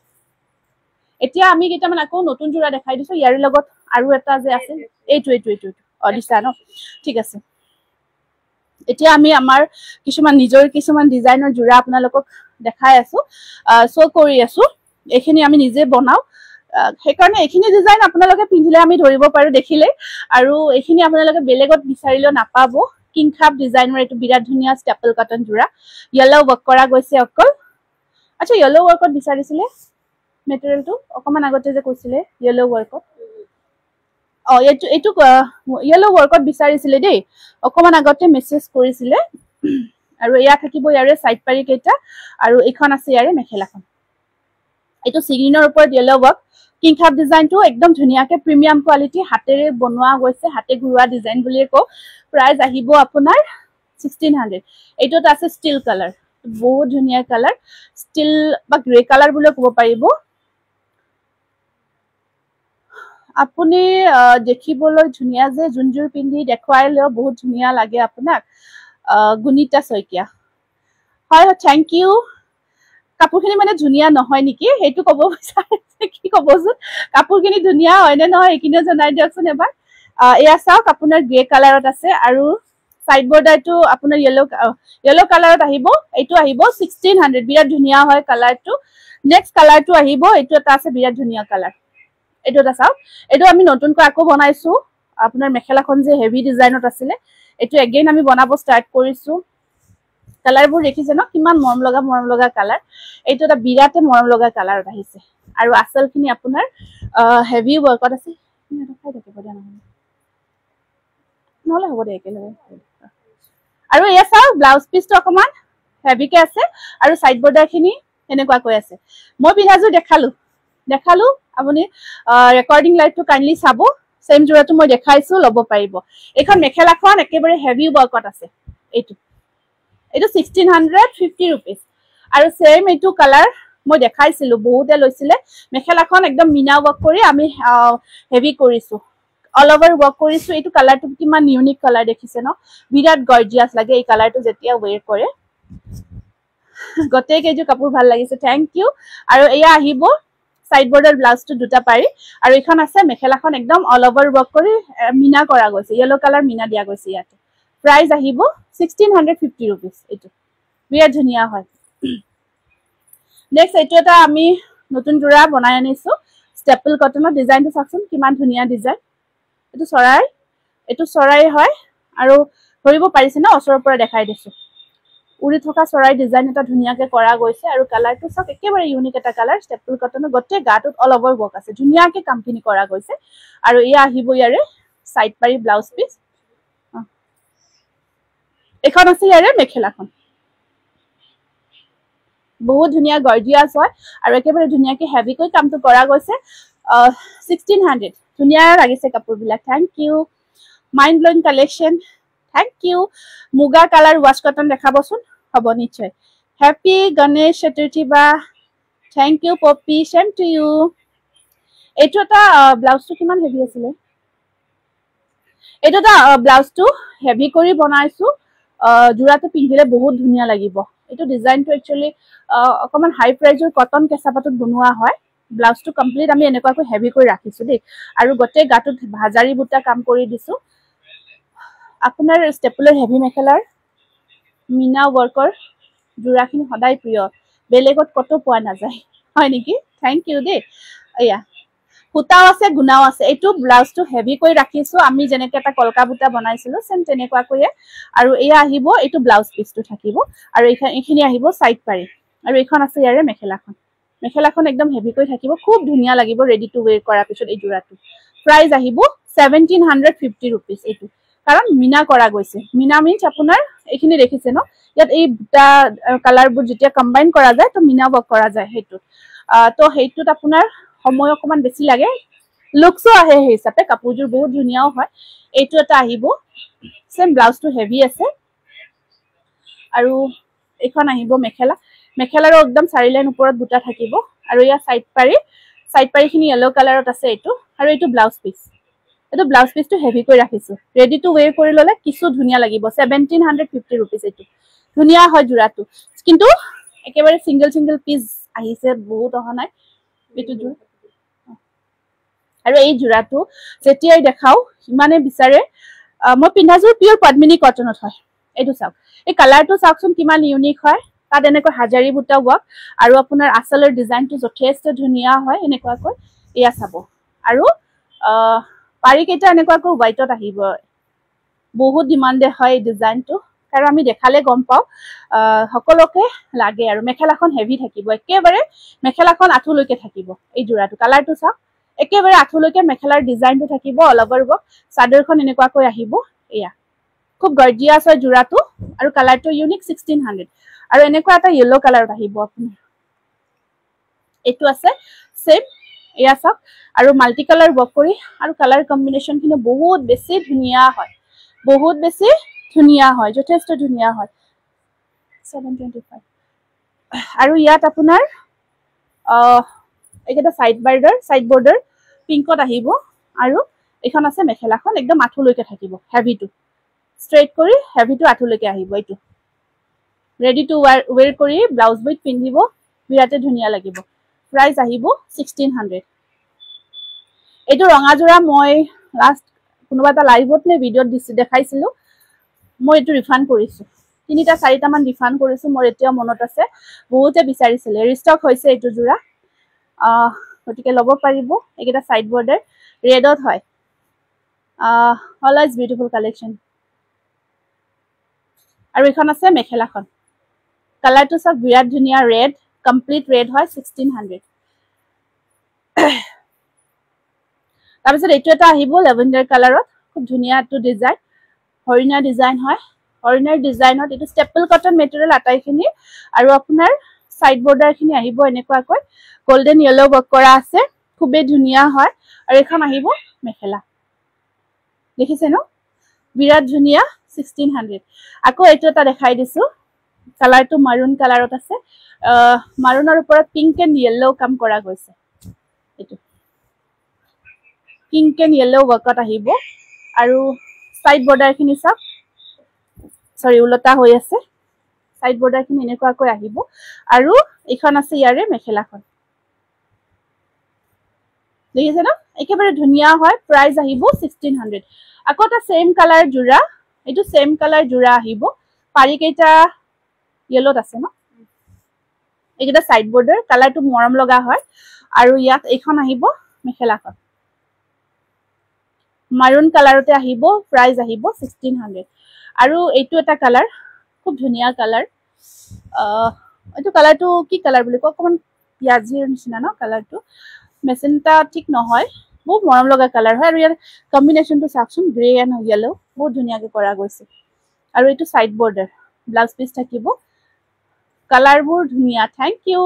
এতিয়া আমি কিটামান আকৌ নতুন জোৰা দেখাই দিছো ইয়াৰ লগত আৰু এটা যে আছে এইটো অডিছা ন ঠিক আছে এতিয়া আমি আমাৰ কিছুমান ডিজাইনৰ জোৰা আপোনালোকক দেখাই আছো শো কৰি আছো এখিনি আমি নিজে বনাও হেকাৰণে এখিনি ডিজাইন আপোনালোকে পিন্ধিলে আমি ধৰিব পাৰো দেখিলে আৰু এখিনি আপোনালোকে বেলেগত বিচাৰিলে নাপাব কিংখাপ ডিজাইনৰ এটো বিৰাট ধুনিয়া ষ্টেপল কটন জোৰা ইয়েলো ওয়াৰ্ক কৰা গৈছে অকল আচ্ছা ইয়েলো ওয়াৰ্কত বিচাৰিছিলে মেটেৰিয়েলটো অকমান আগতে যে কৈছিলে ইয়েলো ওয়াৰ্কত এইটো ইয়েলো ওয়াৰ্কত বিচাৰিছিলে দেই অকমান আগতে মেসেজ কৰিছিলে আৰু এয়া থাকিব ইয়াৰে সাইড পাৰি কেইটা আৰু এখন আছে ইয়াৰে মেখেলাখন এইটো সিগ্ৰিনৰ ওপৰত ইয়েলো ওয়াৰ্ক কিংখাপ ডিজাইনটো একদম ধুনিয়াকে প্ৰিমিয়াম কোৱালিটি হাতেৰে বনোৱা গৈছে হাতে ঘৰুৱা ডিজাইন বুলিয়ে কও প্ৰাইস আহিব আপোনাৰ 1600 এইটোত আছে ষ্টিল কালাৰ বহুত ধুনিয়া কালাৰ ষ্টিল বা গ্ৰে কালাৰ বুলি ক'ব পাৰিব আপুনি দেখিবলৈ ধুনিয়া যে জুনজুৰ পিন্ধি দেখুৱাইলেও বহুত ধুনিয়া লাগে আপোনাক গুনিতা শইকিয়া হয় থ্যাংক ইউ কাপোৰখিনি মানে ধুনিয়া নহয় নেকি হেতু ক'ব বিচাৰিছে কি ক'বছোন কাপোৰখিনি ধুনিয়া হয় নে নহয় একিনে জনাই দিয়কচোন এবাৰ এয়া চাওক আপোনাৰ গ্ৰে কালাৰত আছে আৰু সাইড বৰ্ডাৰটো আপোনাৰ ইয়েলো কালাৰত আহিব এইটো আহিব 1600 বিৰাট ধুনিয়া হয় কালাৰটো নেক্সট কালাৰটো আহিব এইটো এটা আছে বিৰাট ধুনিয়া কালাৰ এইটো এটা চাওক এইটো আমি নতুনকৈ আকৌ বনাইছো আপোনাৰ মেখেলাখন যে হেভি ডিজাইনত আছিল এইটো এগেইন আমি বনাব ষ্টাৰ্ট কৰিছো কালাৰবোৰ দেখিছে ন কিমান মৰম লগা কালাৰ এইটো এটা বিৰাটে মৰম লগা কালাৰত আহিছে আৰু আসলখিনি আপোনাৰ হেভি ওয়াৰ্কত আছে দেখাই থাকিব দিয়া নহলে হ'ব দে একেলগে আৰু এয়া চাওক ব্লাউজ পিসটো অকমান হেভিকে আছে আৰু সাইড বৰ্ডাৰখিনি এনেকুৱা কৈ আছে মই পিন্ধাজু দেখালো আপুনি ৰেকৰ্ডিং লাইভটো কাইন্ডলি চাব সেম জোৰাটো মই দেখাইছো লব পাৰিব এখন মেখেলাখন একেবাৰে হেভি ওয়াৰ্কত আছে এইটো 1650 rupees আৰু সেম এইটো কালাৰ মই দেখাইছিলো বহুতে লৈছিলে মেখেলাখন একদম মিনা ওয়াৰ্ক কৰি আমি হেভি কৰিছো অল ওভাৰ ওয়াৰ্ক কৰিছো এইটো কালাৰটো কিমান ইউনিক কালাৰ দেখিছে ন বিৰাট গৰ্জিয়াস লাগে এই কালাৰটো যেতিয়া ওয়্যাৰ কৰে গতে কেজু কাপোৰ ভাল লাগিছে থ্যাংক ইউ আৰু এয়া আহিব সাইড বৰ্ডাৰ ব্লাউজটো দুটা পাৰি আৰু এখন আছে মেখেলাখন একদম অল ওভাৰ ওয়াৰ্ক কৰি মিনা কৰা গৈছে ইয়েলো কালাৰ মিনা দিয়া গৈছে ইয়াতে প্ৰাইস আহিব 1650 rupees এইটো বিৰাট ধুনিয়া হয় নেক্সট এইটো এটা আমি নতুন জোৰা বনাই আনিছো ষ্টেপল কটনৰ ডিজাইনটো চাওকচোন কিমান ধুনিয়া ডিজাইন এইটো চৰাই হয় আৰু ধৰিব পাৰিছে না ওচৰৰ পৰা দেখাই দিছো উৰি থকা চৰাই ডিজাইন এটা ধুনিয়াকে কৰা গৈছে আৰু কালাৰটো সব একেবাৰে ইউনিক এটা কালাৰ ষ্টেপল কটনৰ গটে গাটোত অল ওভাৰ ওয়াৰ্ক আছে ধুনিয়াকে কামখিনি কৰা গৈছে আৰু ইয়া আহিব ইয়াৰে সাইড পাৰি ব্লাউজ পিস এখন আছে ইয়াৰে মেখেলাখন বহুত ধুনিয়া গৰ্জিয়াস হয় আৰু একেবাৰে ধুনিয়াকে হেভিকৈ কামটো কৰা গৈছে 1600 ধুনিয়া লাগিছে কাপোৰবিলাক thank you mind blowing collection thank you muga colour was cotton দেখাবচোন হ'ব নিশ্চয় হ্যাপি গণেশ চতুৰ্থী বা thank you Poppy same to you এইটো এটা ব্লাউজটো কিমান হেভি আছিলে এইটো এটা ব্লাউজটো হেভি কৰি বনাইছো জোৰাটো পিন্ধিলে বহুত ধুনীয়া লাগিব এইটো ডিজাইনটো একচুয়ালি অকমান হাই প্ৰাইজৰ কটন কেঁচাপাতত বনোৱা হয় ব্লাউজটো কমপ্লিট আমি এনেকুৱাকৈ হেভি কৰি ৰাখিছো দেই আৰু গোটেই গাটোত হাজাৰী বুটা কাম কৰি দিছো আপোনাৰ ষ্টেপলাৰ হেভি মেখেলাৰ মিনা ৱৰ্কৰ জোৰাখিনি সদায় প্ৰিয় বেলেগত কত পোৱা নাযায় হয় নেকি থ্যাংক ইউ দেই এয়া ফুটাও আছে গুনাও আছে এইটো ব্লাউজটো হেভি কৰি ৰাখিছো আমি যেনেকৈ এটা কলকা বুটা বনাইছিলো সেম তেনেকুৱাকৈ আৰু এয়া আহিব এইটো ব্লাউজ পিসটো থাকিব আৰু এইখিনি আহিব সাইড পাৰি আৰু এইখন আছে ইয়াৰে মেখেলাখন একদম হেভি কৰি থাকিব খুব ধুনীয়া লাগিব ৰেডি টু ওয়্যাৰ কৰাৰ পিছত এই জোৰাটো প্ৰাইস আহিব 1750 रुपीस এইটো কাৰণ মিনা কৰা গৈছে মিনা মিন্স আপোনাৰ এইখিনি দেখিছে ন ইয়াত এই বুটা কালাৰবোৰ যেতিয়া কম্বাইন কৰা যায় তো মিনা ৱৰ্ক কৰা যায় হেতু তো হেতুত আপোনাৰ সময় অকমান বেছি লাগে লুকসো আহে হে হিচাপে কাপোৰজোৰ বহুত ধুনীয়াও হয় এইটো এটা আহিব সেম ব্লাউজটো হেভি আছে আৰু এখন আহিব মেখেলাৰো একদম চাৰি লাইন ওপৰত বুটা থাকিব আৰু ইয়া সাইড পাৰিখিনি ইয়েলো কালাৰত আছে এইটো আৰু এইটো ব্লাউজ পিসটো হেভি কৰি ৰাখিছো ৰেডি টু ওয়্যাৰ কৰি ললে কিছু ধুনীয়া লাগিব 1750 रुपीस এইটো ধুনীয়া হয় জোৰাটো কিন্তু একেবাৰে সিঙ্গেল পিস আহিছে বহুত অহা নাই এইটো জোৰ আৰু এই জোৰাটো যেতিয়াই দেখাও ইমানে বিচাৰে মই পিন্ধাজোৰ পিওৰ পদ্মিনী কটনত হয় এইটো চাওক এই কালাৰটো চাওকচোন কিমান ইউনিক হয় তাত এনেকৈ হাজাৰী বুটা ৱৰ্ক আৰু আপোনাৰ আসলৰ ডিজাইনটো যথেষ্ট ধুনীয়া হয় এনেকুৱাকৈ এয়া চাব আৰু পাৰি কেইটা এনেকুৱাকৈ হোৱাইটত আহিব বহুত ডিমান্ডে হয় এই ডিজাইনটো কাৰণ আমি দেখালে গম পাও সকলোকে লাগে আৰু মেখেলাখন হেভি থাকিব একেবাৰে মেখেলাখন আঁঠুলৈকে থাকিব এই জোৰাটো কালাৰটো চাওক একেবাৰে আঁঠুলৈকে মেখেলাৰ ডিজাইনটো থাকিব অল ওভাৰ ৱৰ্ক চাদৰখন এনেকুৱাকৈ আহিব এয়া খুব গৰ্জিয়াছ হয় জোৰাটো আৰু কালাৰটো ইউনিক 1600 আৰু এনেকুৱা এটা ইয়েলো কালাৰত আহিব আপোনাৰ এইটো আছে সেম এয়া চাওক আৰু মাল্টি কালাৰ ৱৰ্ক কৰি আৰু কালাৰ কম্বিনেশন খিনি বহুত বেছি ধুনীয়া হয় যথেষ্ট ধুনীয়া হয় 725 আৰু ইয়াত আপোনাৰ এইটা সাইড বৰ্ডাৰ পিংকত আহিব আৰু এখন আছে মেখেলাখন একদম আঁঠুলৈকে থাকিব হেভিটো স্ট্ৰেট কৰি হেভিটো আঁঠুলৈকে আহিব এইটো ৰেডি টু ওয়্যাৰ কৰি ব্লাউজ উইথ পিন্ধিব বিৰাতে ধুনীয়া লাগিব প্ৰাইস আহিব 1600 এইটো ৰঙা জোৰা মই লাষ্ট কোনোবা এটা লাইভত নে ভিডিঅত দেখাইছিলো মই এইটো ৰিফান্ড কৰিছো 3-4টা মান ৰিফান্ড কৰিছো মোৰ এতিয়া মনত আছে বহুতে বিচাৰিছিলে ৰিষ্টক হৈছে এইটো জোৰা গতিকে লব পাৰিব এইটা সাইড বৰ্ডাৰ ৰেডত হয় অলৱেজ বিউটিফুল কালেকশন আৰু এখন আছে মেখেলাখন কালাৰটো সব বিৰাট ধুনীয়া ৰেড কমপ্লিট ৰেড হয় 1600 তাৰপিছত এইটো এটা আহিব লেভেণ্ডাৰ কালাৰত খুব ধুনীয়া টু ডিজাইন হৰিণা ডিজাইন হয় হৰিণাৰ ডিজাইনত এইটো ষ্টেপল কটন মেটেৰিয়েল আটাইখিনি আৰু আপোনাৰ সাইড বৰ্ডাৰ খিনি আহিব এনেকুৱাকৈ গোল্ডেন ইয়েলো ৱৰ্ক কৰা আছে খুবেই ধুনীয়া হয় আৰু এখন আহিব মেখেলা দেখিছে ন বিৰাট ধুনীয়া 1600 আকৌ এইটো এটা দেখাই দিছো কালাৰটো মাৰুন কালাৰত আছে মাৰুনৰ ওপৰত পিংক এণ্ড ইয়েলো কাম কৰা গৈছে এইটো পিংক এণ্ড ইয়েলো ৱৰ্কত আহিব আৰু সাইড বৰ্ডাৰ খিনি সব সৰি উলটা হৈ আছে সাইড বৰ্ডাৰ খিনি এনেকুৱাকৈ আহিব আৰু এখন আছে ইয়াৰে মেখেলাখন দেখিছে ন একেবাৰে ধুনীয়া হয় প্ৰাইস আহিব 1600 আকৌ এটা সেম কালাৰ জোৰা এইটো সেম কালাৰ জোৰা আহিব পাৰি কেইটা ইয়েলোত আছে ন এইটা সাইড বৰ্ডাৰ কালাৰটো মৰম লগা হয় আৰু ইয়াত এইখন আহিব মেখেলাখন মাৰুন কালাৰতে আহিব প্ৰাইস আহিব 1600 আৰু এইটো এটা কালাৰ খুব ধুনীয়া কালাৰ এইটো কালাৰটো কি কালাৰ বুলি কয় অকমান পিয়াজিৰ নিচিনা ন কালাৰটো মেচিনটা ঠিক নহয় বহুত মৰম লগা কালাৰ হয় আৰু ইয়াৰ কম্বিনেশনটো চাওকচোন গ্ৰে এণ্ড ইয়েলো বহুত ধুনীয়াকৈ কৰা গৈছে আৰু এইটো সাইড বৰ্ডাৰ ব্লাউজ পিস থাকিব কালাৰবোৰ ধুনীয়া থ্যাংক ইউ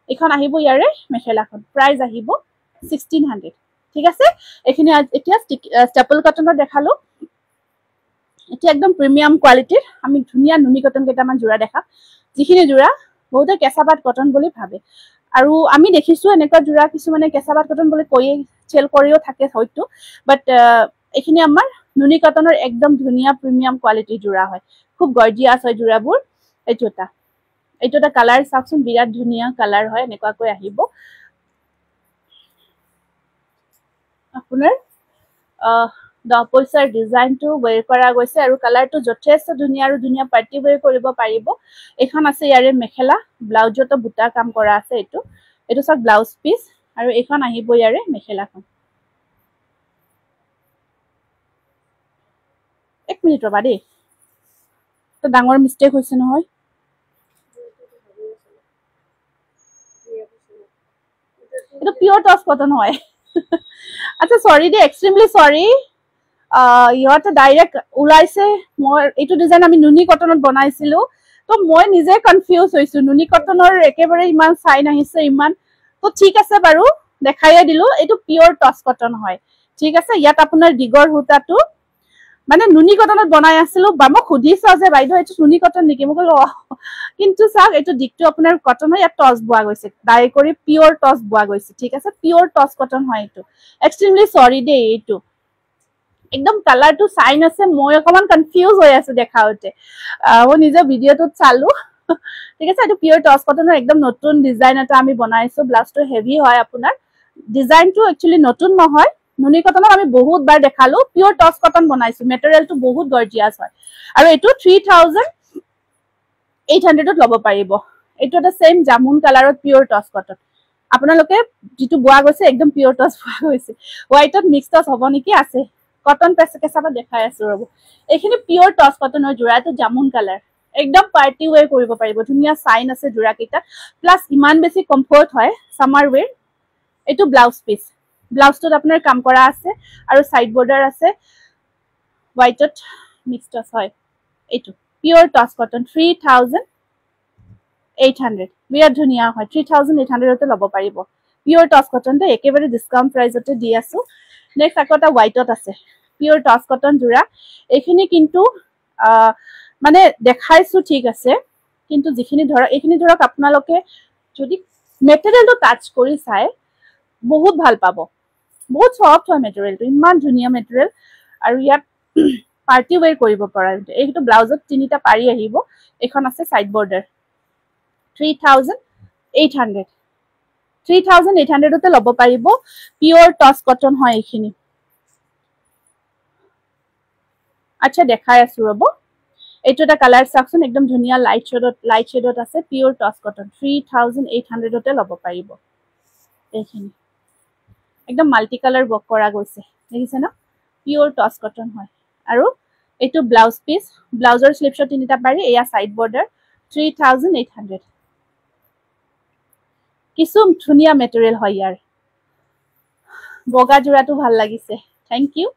এখন আহিব ইয়াৰে মেখেলাখন প্ৰাইস আহিব 1600 ঠিক আছে এখিনি এতিয়া ষ্টেপল কটনত দেখালো এটা একদম প্ৰিমিয়াম কোৱালিটিৰ আমি ধুনিয়া নুনি কটন কেইটামান জোৰা দেখা যিখিনি জোৰা বহুতে কেঁচাপাত কটন বুলি ভাবে আৰু আমি দেখিছো এনেকুৱা জোৰা কিছুমানে কেঁচাপাত কটন বুলি কৈ চেল কৰিও থাকে হয়তো বাট এখিনি আমাৰ নুনি কটনৰ একদম ধুনিয়া প্ৰিমিয়াম কোৱালিটিৰ জোৰা হয় খুব গৰ্জিয়াস হয় জোৰাবোৰ এইটোটা কালাৰ চাওকচোন বিৰাট ধুনিয়া কালাৰ হয় এনেকুৱাকৈ আহিব আপোনাৰ পইচাৰ ডিজাইনটো ওয়েৰ কৰা গৈছে আৰু কালাৰটো যথেষ্ট ধুনিয়া আৰু ধুনিয়া পাৰ্টি ওয়েৰ কৰিব পাৰিব এখন আছে ইয়াৰে মেখেলা ব্লাউজতো বুটা কাম কৰা আছে এইটো সব ব্লাউজ পিস আৰু এখন আহিব ইয়াৰে মেখেলাখন এক মিনিট ৰবা দেই তো ডাঙৰ মিস্টেক হৈছে নহয় এটা পিওর টস কটন হয় আচ্ছা সরি দে এক্সট্রিমলি সরি ইহতে ডাইরেক্ট ওলাইছে মই এইটো ডিজাইন আমি নুনি কটনত বনাইছিলো তো মই নিজে কনফিউজ হৈছো নুনি কটনৰ একেবাৰে ইমান সাইন আহিছে ইমান তো ঠিক আছে বাৰু দেখাইয়া দিলো এইটো পিওৰ টস কটন হয় ঠিক আছে ইয়াত আপোনাৰ দিগৰ হুটাটো মানে নুনি কটনত বনাই আছিলো বা মই খুদিছো যে বাইদেউ এইটো নুনি কটন নেকি মই কলো কিন্তু চাওক এইটো দিকটো আপোনাৰ কটন হয় ইয়াত টস বোৱা গৈছে ডাইৰেক্ট কৰি পিওৰ টস বোৱা গৈছে ঠিক আছে পিওৰ টস কটন হয় এইটো এক্সট্ৰিমলি সৰি দে এইটো একদম কালাৰটো সাইন আছে মই অকমান কনফিউজ হৈ আছো দেখাওতে মই নিজৰ ভিডিওটোত চালো ঠিক আছে এইটো পিওৰ টস কটনৰ একদম নতুন ডিজাইন এটা আমি বনাইছো ব্লাউজটো হেভি হয় আপোনাৰ ডিজাইনটো একচুয়ালি নতুন নহয় নুনি কটনত আমি বহুত বাৰ দেখালো পিওৰ টস কটন বনাইছো মেটেৰিয়েলটো বহুত গৰ্জিয়াস হয় আৰু এইটো 3800 ত লব পাৰিব এইটো এটা সেম জামুন কালাৰত পিওৰ টস কটন আপোনালোকে যেটো বোৱা গৈছে একদম পিওৰ টস বোৱা গৈছে হোৱাইটত মিক্স টস হ'ব নেকি আছে কটন কেঁচাপাত দেখাই আছো ৰব এইখিনি পিওৰ টস কটনৰ জোৰাটো জামুন কালাৰ একদম পাৰ্টি ওয়েৰ কৰিব পাৰিব ধুনিয়া সাইন আছে জোৰা কেইটা প্লাস ইমান বেছি কমফৰ্ট হয় সামাৰ ওয়েৰ এইটো ব্লাউজ পিস ব্লাউজটোত আপোনাৰ কাম কৰা আছে আৰু সাইড বৰ্ডাৰ আছে হোৱাইটত মিক্স টস হয় এইটো পিওৰ টস কটন 3800 বিৰাট ধুনিয়া হয় 3800 তে লব পাৰিব পিওৰ টস কটন তে একেবাৰে ডিসকাউন্ট প্ৰাইজতে দি আছো নেক্সট আকৌ এটা হোৱাইটত আছে পিওৰ টস কটন জোৰা এইখিনি কিন্তু মানে দেখাইছো ঠিক আছে কিন্তু যিখিনি ধৰক এইখিনি ধৰক আপোনালোকে যদি মেটেৰিয়েলটো টাচ কৰি চাই বহুত ভাল পাব বহুত সফট হয় মেটেৰিয়েলটো ইমান ধুনিয়া মেটেৰিয়েল আৰু ইয়াত পাৰ্টি ওয়েৰ কৰিব পৰা এইটো ব্লাউজত তিনিটা পাৰি আহিব এখন আছে সাইড বৰ্ডাৰ 3800 তে লব পাৰিব পিওৰ টস কটন হয় এইখিনি আচ্ছা দেখাই আছো ৰব এইটো এটা কালাৰ চাকচোন একদম ধুনিয়া লাইট শেডত আছে পিওৰ টস কটন 3800 তে লব পাৰিব এইখিনি একদম মাল্টি কালাৰ বক কৰা গৈছে দেখিছে না পিওৰ টস কটন হয় আৰু এইটো ব্লাউজ পিস ব্লাউজৰ স্লিপছত তিনিটা পাৰি এয়া সাইড বৰ্ডাৰ 3800 কিছু ধুনিয়া মেটেৰিয়েল হয় ইয়াৰ বগা জোৰাটো ভাল লাগিছে থ্যাংক ইউ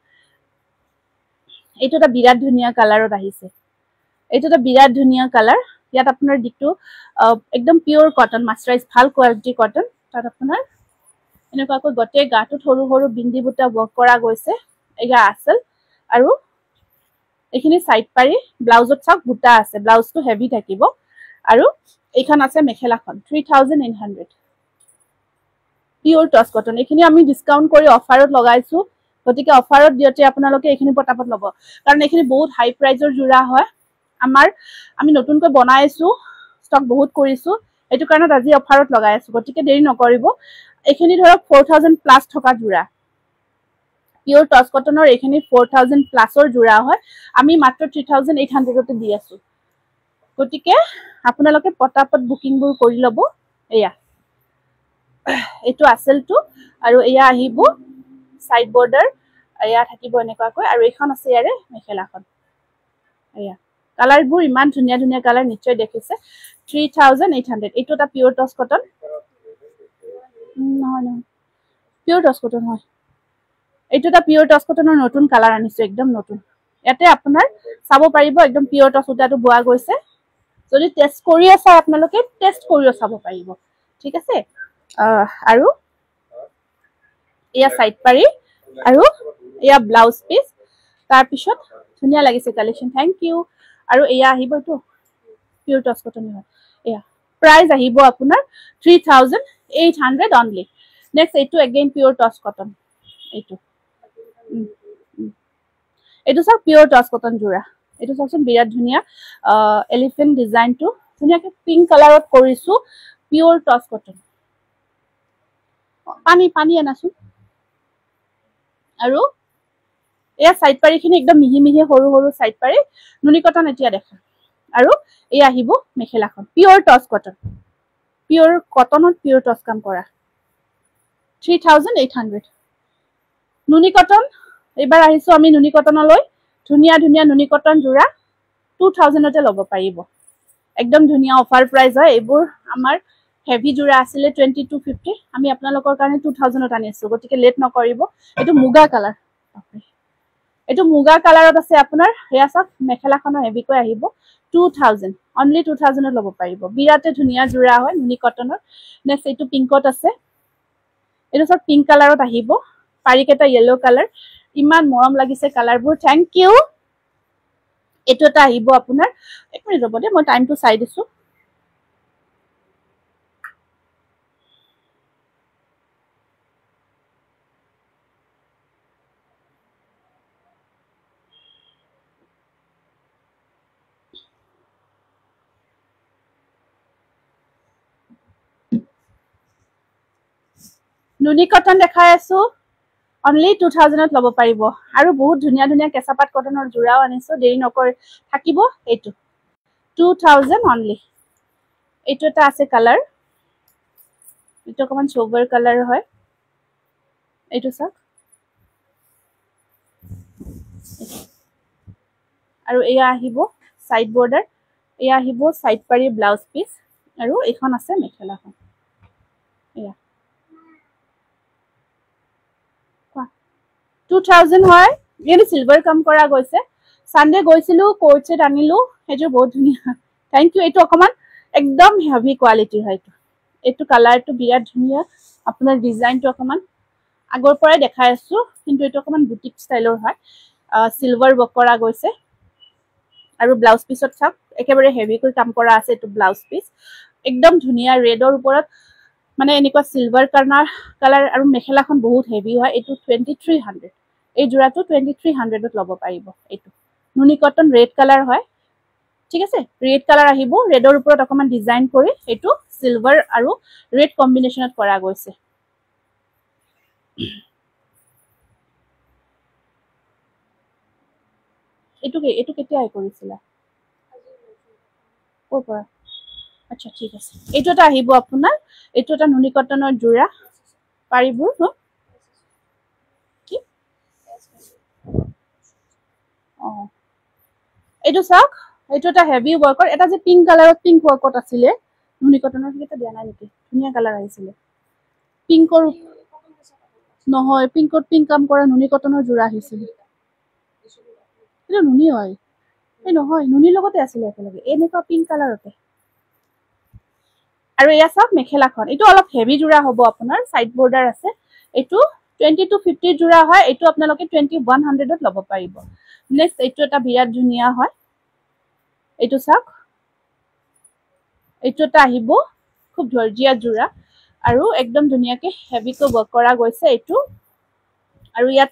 এইটো এটা বিৰাট ধুনিয়া কালাৰত আহিছে এইটো এটা বিৰাট ধুনিয়া কালাৰ ইয়াত আপোনাৰ দিকটো একদম পিওৰ কটন মাস্টাৰাইজ ভাল কোৱালিটি কটন তাত আপোনাৰ এনেকুৱাকৈ গটে গাটো সৰু সৰু বিন্দি বুটা ওয়াৰ্ক কৰা গৈছে এয়া আসল আৰু এইখিনি সাইড পাৰি ব্লাউজত চাওক বুটা আছে ব্লাউজটো হেভি থাকিব আৰু এইখন আছে মেখেলাখন 3800 পিওৰ টস কটন এইখিনি আমি ডিসকাউন্ট কৰি অফাৰত লগাইছো গতিকে অফাৰত দিয়তে আপোনালোকে এইখিনি পটাপট লব কাৰণ এইখিনি বহুত হাই প্ৰাইজৰ জোৰা হয় আমি নতুনকৈ বনাইছো ষ্টক বহুত কৰিছো এইটো কাৰণত আজি অফাৰত লগাই আছো গতিকে দেৰি নকৰিব এইখিনি ধৰক 4000 প্লাস থকা জোৰা পিওৰ টস কটনৰ এইখিনি 4000 প্লাসৰ জোৰা হয় আমি মাত্ৰ 3800 তে দি আছো গতিকে আপোনালোকে পটাপট বুকিংবোৰ কৰি লব এয়া এইটো আসলটো আৰু এয়া আহিব সাইড বৰ্ডাৰ এয়া থাকিব এনেকুৱাকৈ আৰু এইখন আছে ইয়াৰে মেখেলাখন এয়া কালাৰবোৰ ইমান ধুনিয়া ধুনিয়া কালাৰ নিশ্চয় দেখিছে 3800 এইটো এটা পিওৰ টস কটন নহয় পিওৰ টস কটন হয় এইটো এটা পিওৰ টস কটনৰ নতুন কালাৰ আনিছো একদম নতুন ইয়াতে আপোনাৰ চাব পাৰিব একদম পিওৰ টস উটাটো বোৱা গৈছে যদি টেস্ট কৰি আছে আপোনালোকে টেস্ট কৰিও চাব পাৰিব ঠিক আছে আৰু এয়া সাইড পাৰি আৰু এয়া ব্লাউজ পিস তাৰ পিছত ধুনীয়া লাগিছে কালেকশ্যন থেংক ইউ আৰু এয়া আহিব এইটো পিয়ৰ টচ কটন হয় এয়া প্ৰাইস আহিব আপোনাৰ 3800 অনলি নেক্সট এইটো এগেইন পিয়ৰ টচ কটন এইটো এইটো সব পিয়ৰ টচ কটন জোৰা এইটো চাওকচোন বিৰাট ধুনীয়া এলিফেন্ট ডিজাইনটো ধুনীয়াকে পিংক কালাৰত কৰিছো পিয়ৰ টচ কটন পানী পানী আনাচোন আৰু এয়া সাইড পাৰিখিনি একদম মিহি মিহি সৰু সৰু সাইড পাৰি নুনি কটন এতিয়া দেখা আৰু এই আহিব মেখেলাখন পিয়ৰ টচ কটন পিয়ৰ কটনত পিয়ৰ টচ কাম কৰা 3800 নুনি কটন এবাৰ আহিছো আমি নুনি কটনলৈ ধুনীয়া ধুনীয়া নুনি কটন জোৰা 2000 তে ল'ব পাৰিব একদম ধুনীয়া অফাৰ প্ৰাইস হয় এইবোৰ আমাৰ হেভি জোৰা আছিল 2250 আমি আপোনালোকৰ কাৰণে 2000 ত আনিছো গতিকে লেট নকৰিব এটো মুগা কালাৰ এটো মুগা কালাৰত আছে আপোনাৰ হেয়া সব মেখেলাখনৰ হেভি কৈ আহিব 2000 অনলি 2000 ত ল'ব পাৰিব বিৰাতে ধুনীয়া জোৰা হয় নুনি কটনৰ নেক্সট এটো পিংকত আছে এটো সব পিংক কালাৰত আহিব পাৰিকেটা ইয়েলো কালাৰ ইমান মৰম লাগিছে কালাৰবোৰ থ্যাংক ইউ এটো এটা আহিব আপোনাৰ এক মিনিট ৰব দে মই টাইমটো চাই দিছো নুনি কটন দেখাই আছো অনলি 2000 ত ল'ব পাৰিব আৰু বহুত ধুনীয়া ধুনীয়া কেঁচাপাত কটনৰ জোৰাও আনিছো দেৰি নকৰি থাকিব এইটো 2000 অনলি এইটো এটা আছে কালাৰ এইটো অকমান সোবৰ কালাৰ হয় এইটো সব আৰু এয়া আহিব সাইড বৰ্ডাৰ এয়া আহিব সাইড পাৰি ব্লাউজ পিস আৰু এখন আছে মেখেলাখন এয়া 2000 হয় এনে সিলভাৰ কাম কৰা গৈছে সানডে গৈছিলো কোট সেট আনিলো হেজো বহুত ধুনীয়া থ্যাংক ইউ এটো অকমান একদম হেভি কোৱালিটি হয় এটো কালাৰটো বিৰাট ধুনীয়া আপোনাৰ ডিজাইনটো অকমান আগৰ পৰাই দেখাই আছো কিন্তু এটো অকমান বুটিক ষ্টাইলৰ হয় সিলভাৰ ওয়াৰ্ক কৰা গৈছে আৰু ব্লাউজ পিছত চাওক একেবাৰে হেভি কৈ কাম কৰা আছে এটো ব্লাউজ পিস একদম ধুনীয়া ৰেডৰ ওপৰত মানে এনেকুৱা সিলভাৰ কালাৰ আৰু মেখেলাখন বহুত হেভি হয় এটো 2300 এই জোৰাটো 2300 ত ল'ব পাৰিব এটো নুনি কটন ৰেড কালাৰ হয় ঠিক আছে ৰেড কালাৰ আহিব ৰেডৰ ওপৰত অকমান ডিজাইন কৰি এটো সিলভাৰ আৰু ৰেড কম্বিনেশনত কৰা গৈছে এটো কেতিয়া আই কৰিছিলা ওৰ পৰা আচ্ছা ঠিক আছে এটো এটা আহিব আপোনাৰ এটো এটা নুনি কটনৰ জোৰা পাৰিব কি এটো চাওক এটো এটা হেভি ওয়াৰ্কৰ এটা যে পিংক কালাৰত পিংক ওয়াৰ্কত আছিল নুনি কটনৰ কিটা দিয়া নাই নেকি ধুনীয়া কালাৰ আহিছিল পিংকৰ নহয় পিংকত পিংক কাম কৰা নুনি কটনৰ জোৰা আহিছিল এটো নুনি হয় এই নহয় নুনিৰ লগতে আছিল একেলগে এনেকুৱা পিংক কালাৰতে আৰু এয়া সব মেখেলাখন এটো অলপ হেভি জোৰা হ'ব আপোনাৰ সাইড বৰ্ডাৰ আছে এটো 2250 জোৰা হয় এটো আপোনালোকে 2100 ত ল'ব পাৰিব নেক্সট এটো এটা বিৰাট ধুনীয়া হয় এটো চাওক এটো এটা আহিব খুব ধৰ্জিয়া জোৰা আৰু একদম ধুনীয়াকে হেভি কো ওয়াৰ্ক কৰা গৈছে এটো আৰু ইয়াত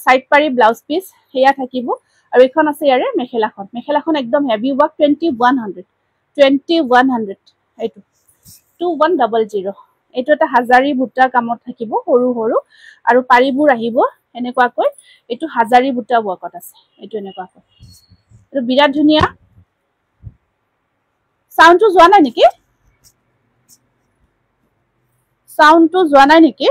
সাইড পাৰি ব্লাউজ পিস হেয়া থাকিব আৰু এখন আছে ইয়াৰে মেখেলাখন একদম হেভি ওয়াৰ্ক 2100 এটো 2100 এটো এটা হাজাৰী বুটা কামত থাকিব সৰু সৰু আৰু পাৰিবোৰ আহিব এনেকুৱাকৈ এটো হাজাৰী বুটা ওয়াৰ্কত আছে এটো এনেকুৱাকৈ এটো বিৰাট ধুনীয়া সাউন্ডটো যোৱা নাই নেকি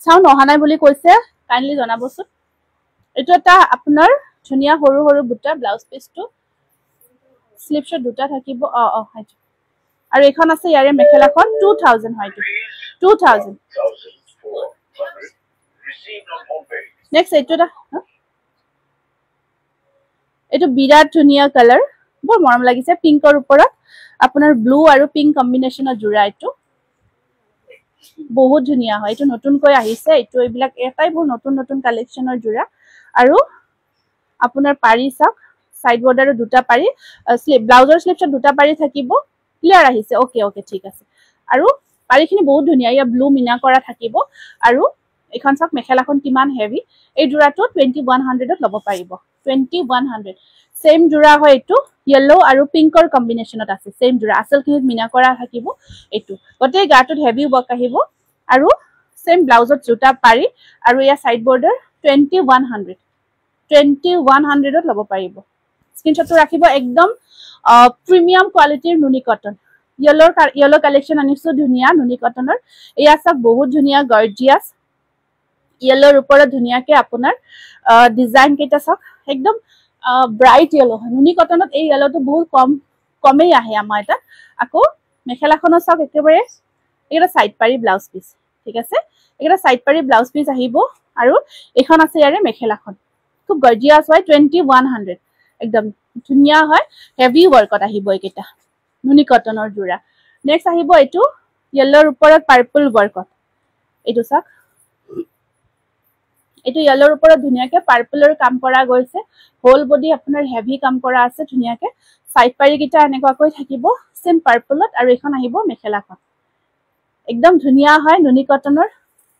সাউন্ড অহা নাই বুলি কৈছে কাইন্ডলি জনাবচোন এটো এটা আপোনাৰ ধুনীয়া সৰু সৰু বুটা ব্লাউজ পিসটো স্লিপছত দুটা থাকিব হাইটো আৰু এখন আছে ইয়াৰে মেখেলাখন 2000 হয়টো 2000 received on homepage. নেক্সট এটো বিৰাট ধুনীয়া কালাৰ বৰ মৰম লাগিছে পিংকৰ ওপৰত আপোনাৰ ব্লু আৰু পিংক কম্বিনেশ্যনৰ জোৰা এইটো বহুত ধুনীয়া হয় এইটো নতুনকৈ আহিছে এইটো এইবিলাক এটাই বৰ নতুন নতুন কালেকশ্যনৰ জোৰা আৰু আপোনাৰ পাৰি চাওক সাইড বৰ্ডাৰৰ দুটা পাৰি স্লিপ ব্লাউজৰ স্লিপছত দুটা পাৰি থাকিব ক্লিয়াৰ আহিছে ওকে ওকে ঠিক আছে আৰু পাৰিখিনি বহুত ধুনীয়া ইয়া ব্লু মিনা কৰা থাকিব আৰু এখন চাওক মেখেলাখন কিমান হেভি এই জোৰাটো 2100ত ল'ব পাৰিব 2100 সেম জোৰা হয় এইটো yellow আৰু পিংকৰ কম্বিনেশ্যনত আছে সেম জোৰা আসলখিনিত মিনা কৰা থাকিব এইটো গটে গাটোত হেভি ৱৰ্ক আহিব আৰু সেম ব্লাউজত জোটা পাৰি আৰু ইয়া সাইড বৰ্ডাৰ 2100ত ল'ব পাৰিব স্ক্ৰিনশ্বটটো ৰাখিব একদম প্ৰিমিয়াম কোৱালিটিৰ নুনি কটন yellow কালেকশ্যন আনিছো ধুনীয়া নুনি কটনৰ এয়া চাওক বহুত ধুনীয়া গৰ্জিয়াছ yellow ওপৰত ধুনীয়াকে আপোনাৰ ডিজাইন কেইটা চাওক একদম ব্ৰাইট yellow হয় নুনি কটনত এই yellowটো বহুত কমেই আহে আমাৰ এটা আকৌ মেখেলাখনৰ চাওক একেবাৰে এটা সাইড পাৰি ব্লাউজ পিস ঠিক আছে এটা সাইড পাৰি ব্লাউজ পিস আহিব আৰু এখন আছে ইয়াৰে মেখেলাখন খুব গৰ্জিয়াছ হয় 2100 একদম ধুনীয়া হয় হেভি ৱৰ্কত আহিব এইকেইটা নুনি কটনৰ জোৰা নেক্সট আহিব এইটো yellow ওপৰত পাৰ্পল ৱৰ্কত এইটো চাওক এইটো yellow ওপৰত ধুনীয়াকে পাৰ্পলৰ কাম কৰা গৈছে হোল বডি আপোনাৰ হেভি কাম কৰা আছে ধুনীয়াকে সাইড পাৰি কিটা এনেকুৱাকৈ থাকিব সেম পাৰ্পলত আৰু এখন আহিব মেখেলাখন একদম ধুনীয়া হয় নুনি কটনৰ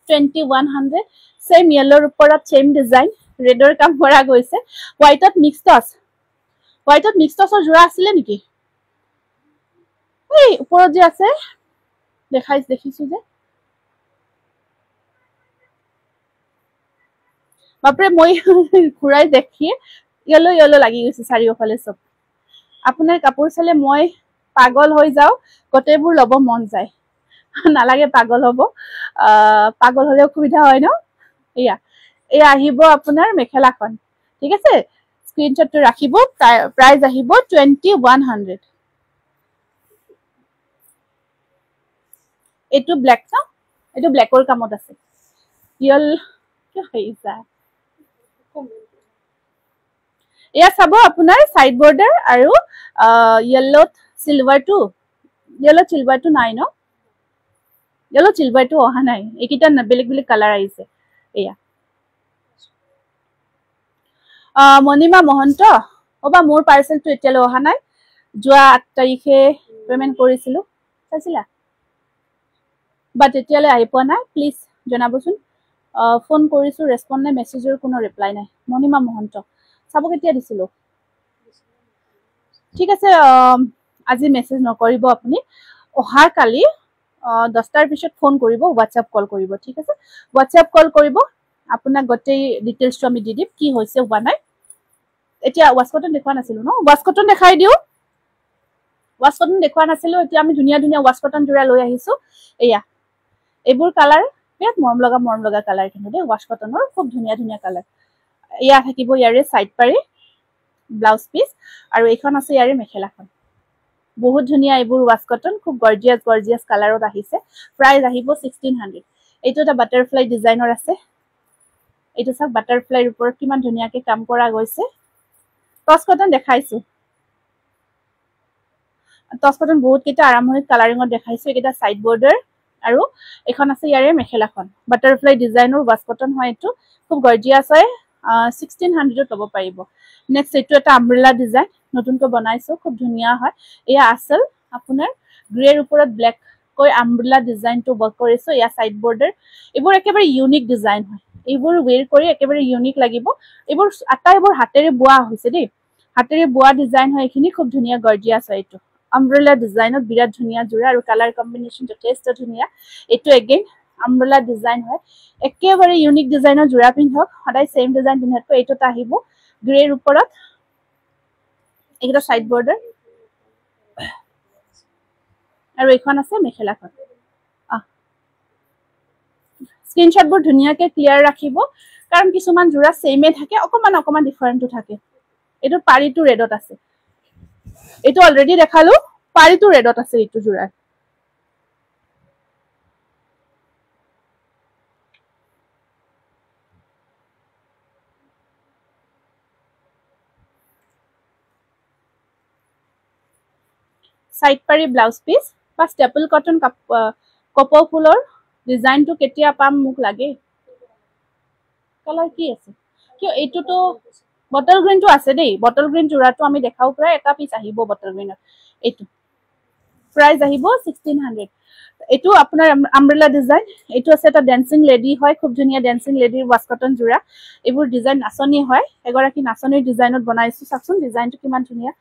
2100 সেম yellow ওপৰত সেম ডিজাইন ৰেডৰ কাম কৰা গৈছে হোৱাইটত মিক্স টছৰ জোৰা আছিলে নেকি এই ওপৰত যে আছে দেখিছো যে বাপৰে মই ঘুৰাই দেখি yellow লাগি গৈছে চাৰিওফালে সব আপোনাৰ কাপোৰ চালে মই পাগল হৈ যাও গোটেইবোৰ ল'ব মন যায় নালাগে পাগল হ'ব পাগল হ'লে অসুবিধা হয় ন এয়া আহিব আপোনাৰ মেখেলাখন ঠিক আছে স্ক্ৰিনশ্বটটো ৰাখিব প্ৰাইস আহিব 2100 এইটো ব্ল্যাক ন এইটো ব্ল্যাকৰ কামত আছে কি হৈছা এয়া চাব আপোনাৰ সাইড বৰ্ডাৰ আৰু yellowত চিলভাৰটো নাই ন yellow চিলভাৰটো অহা নাই এইকিটা বেলেগ কালাৰ আহিছে এয়া মনিমা মহন্ত ওবা মোৰ পাৰ্সেলটো এতিয়ালৈ অহা নাই যোৱা 8 তাৰিখে পেমেন্ট কৰিছিলো চাইছিলা বাট এতিয়ালৈ আহি পোৱা নাই প্লিজ জনাবচোন ফোন কৰিছো ৰেসপন্ড নাই মেসেজৰ কোনো ৰিপ্লাই নাই মনিমা মহন্ত চাব কেতিয়া দিছিলো ঠিক আছে আজি মেসেজ নকৰিব আপুনি অহা কালি 10টাৰ পিছত ফোন কৰিব WhatsApp কল কৰিব ঠিক আছে WhatsApp কল কৰিব আপোনাক গটেই ডিটেইলছটো আমি দি দিম কি হৈছে হোৱা নাই এতিয়া ওয়াশ কটন দেখুৱা নাছিলো ন ওয়াশ কটন দেখাই দিও ওয়াশ কটন দেখুৱা নাছিলো এতিয়া আমি ধুনীয়া ওয়াশ কটন জোৰা লৈ আহিছো এয়া এইবোৰ কালাৰ বিৰাট মৰম লগা কালাৰ কিন্তু দে ওয়াশ কটনৰ খুব ধুনীয়া কালাৰ এয়া থাকিব ইয়াৰে সাইড পাৰি ব্লাউজ পিস আৰু এইখন আছে ইয়াৰে মেখেলাখন বহুত ধুনীয়া এইবোৰ ওয়াশ কটন খুব গৰ্জিয়াস কালাৰত আহিছে প্ৰাইস আহিব 1600 এইটো এটা বাটাৰফ্লাই ডিজাইনৰ আছে এইটো সব বাটাৰফ্লাইৰ ওপৰত কিমান ধুনীয়াকে কাম কৰা গৈছে টছ কটন দেখাইছো টছ কটন বহুত কেইটা আৰামহৈ কালাৰিঙত দেখাইছো এটা সাইড বৰ্ডাৰ আৰু এখন আছে ইয়াৰে মেখেলাখন বাটাৰফ্লাই ডিজাইনৰ ওয়াশ কটন হয় এইটো খুব গৰ্জিয়াস হয় 1600ত ল'ব পাৰিব নেক্সট এইটো এটা আমব্ৰেলা ডিজাইন নতুনকৈ বনাইছো খুব ধুনীয়া হয় এয়া আসল আপোনাৰ গ্ৰেৰ ওপৰত ব্ল্যাক কৈ আমব্ৰেলা ডিজাইনটো ৱৰ্ক কৰিছো এয়া সাইড বৰ্ডাৰ এইবোৰ একেবাৰে ইউনিক ডিজাইন হয় এইবোৰ ওয়েৰ কৰি একেবাৰে ইউনিক লাগিব এইবোৰ আটাইবোৰ হাতেৰে বোৱা হৈছে দেই হাতেৰে বোৱা ডিজাইন হয় এখিনি খুব ধুনীয়া গৰ্জিয়াস হয় এইটো আমব্ৰেলা ডিজাইনত বিৰাট ধুনীয়া জোৰা আৰু কালাৰ কম্বিনেশ্যন যথেষ্ট ধুনীয়া এইটো এগেইন আমব্ৰেলা ডিজাইন হয় একেবাৰে ইউনিক ডিজাইনৰ জোৰা পিন্ধক সদায় সেম ডিজাইন পিন্ধাতকৈ এইটোত আহিব গ্ৰেৰ ওপৰত এইটা সাইড বৰ্ডাৰ আৰু এইখন আছে মেখেলাখন স্ক্ৰিনশ্বটবোৰ ধুনীয়াকে ক্লিয়াৰ ৰাখিব কাৰণ কিছুমান জোৰা সেমে থাকে অকমান ডিফাৰেন্টটো থাকে এইটো পাৰিটো ৰেডত আছে এইটো অলৰেডি দেখালো পাৰিটো ৰেডত আছে এইটো জোৰা সাইড পাৰি ব্লাউজ পিস বা স্টেপল কটন কপৌ ফুলৰ ডিজাইনটো কেতিয়া পাম মোক লাগে কালাৰ কি আছে কিয় এইটোতো বটল গ্ৰীনটো আছে দেই বটল গ্ৰীন জোৰাটো আমি দেখাও প্ৰায় এটা পিস আহিব বটল গ্ৰীনত এইটো প্ৰাইস আহিব 1600 এইটো আপোনাৰ আমব্ৰেলা ডিজাইন এইটো আছে এটা ড্যান্সিং লেডি হয় খুব ধুনিয়া ড্যান্সিং লেডিৰ ওয়াশ কটন জোৰা এইবোৰ ডিজাইন নাচনি হয় এগৰাকী নাচনিৰ ডিজাইনত বনাইছো চাকচোন ডিজাইনটো কিমান ধুনিয়া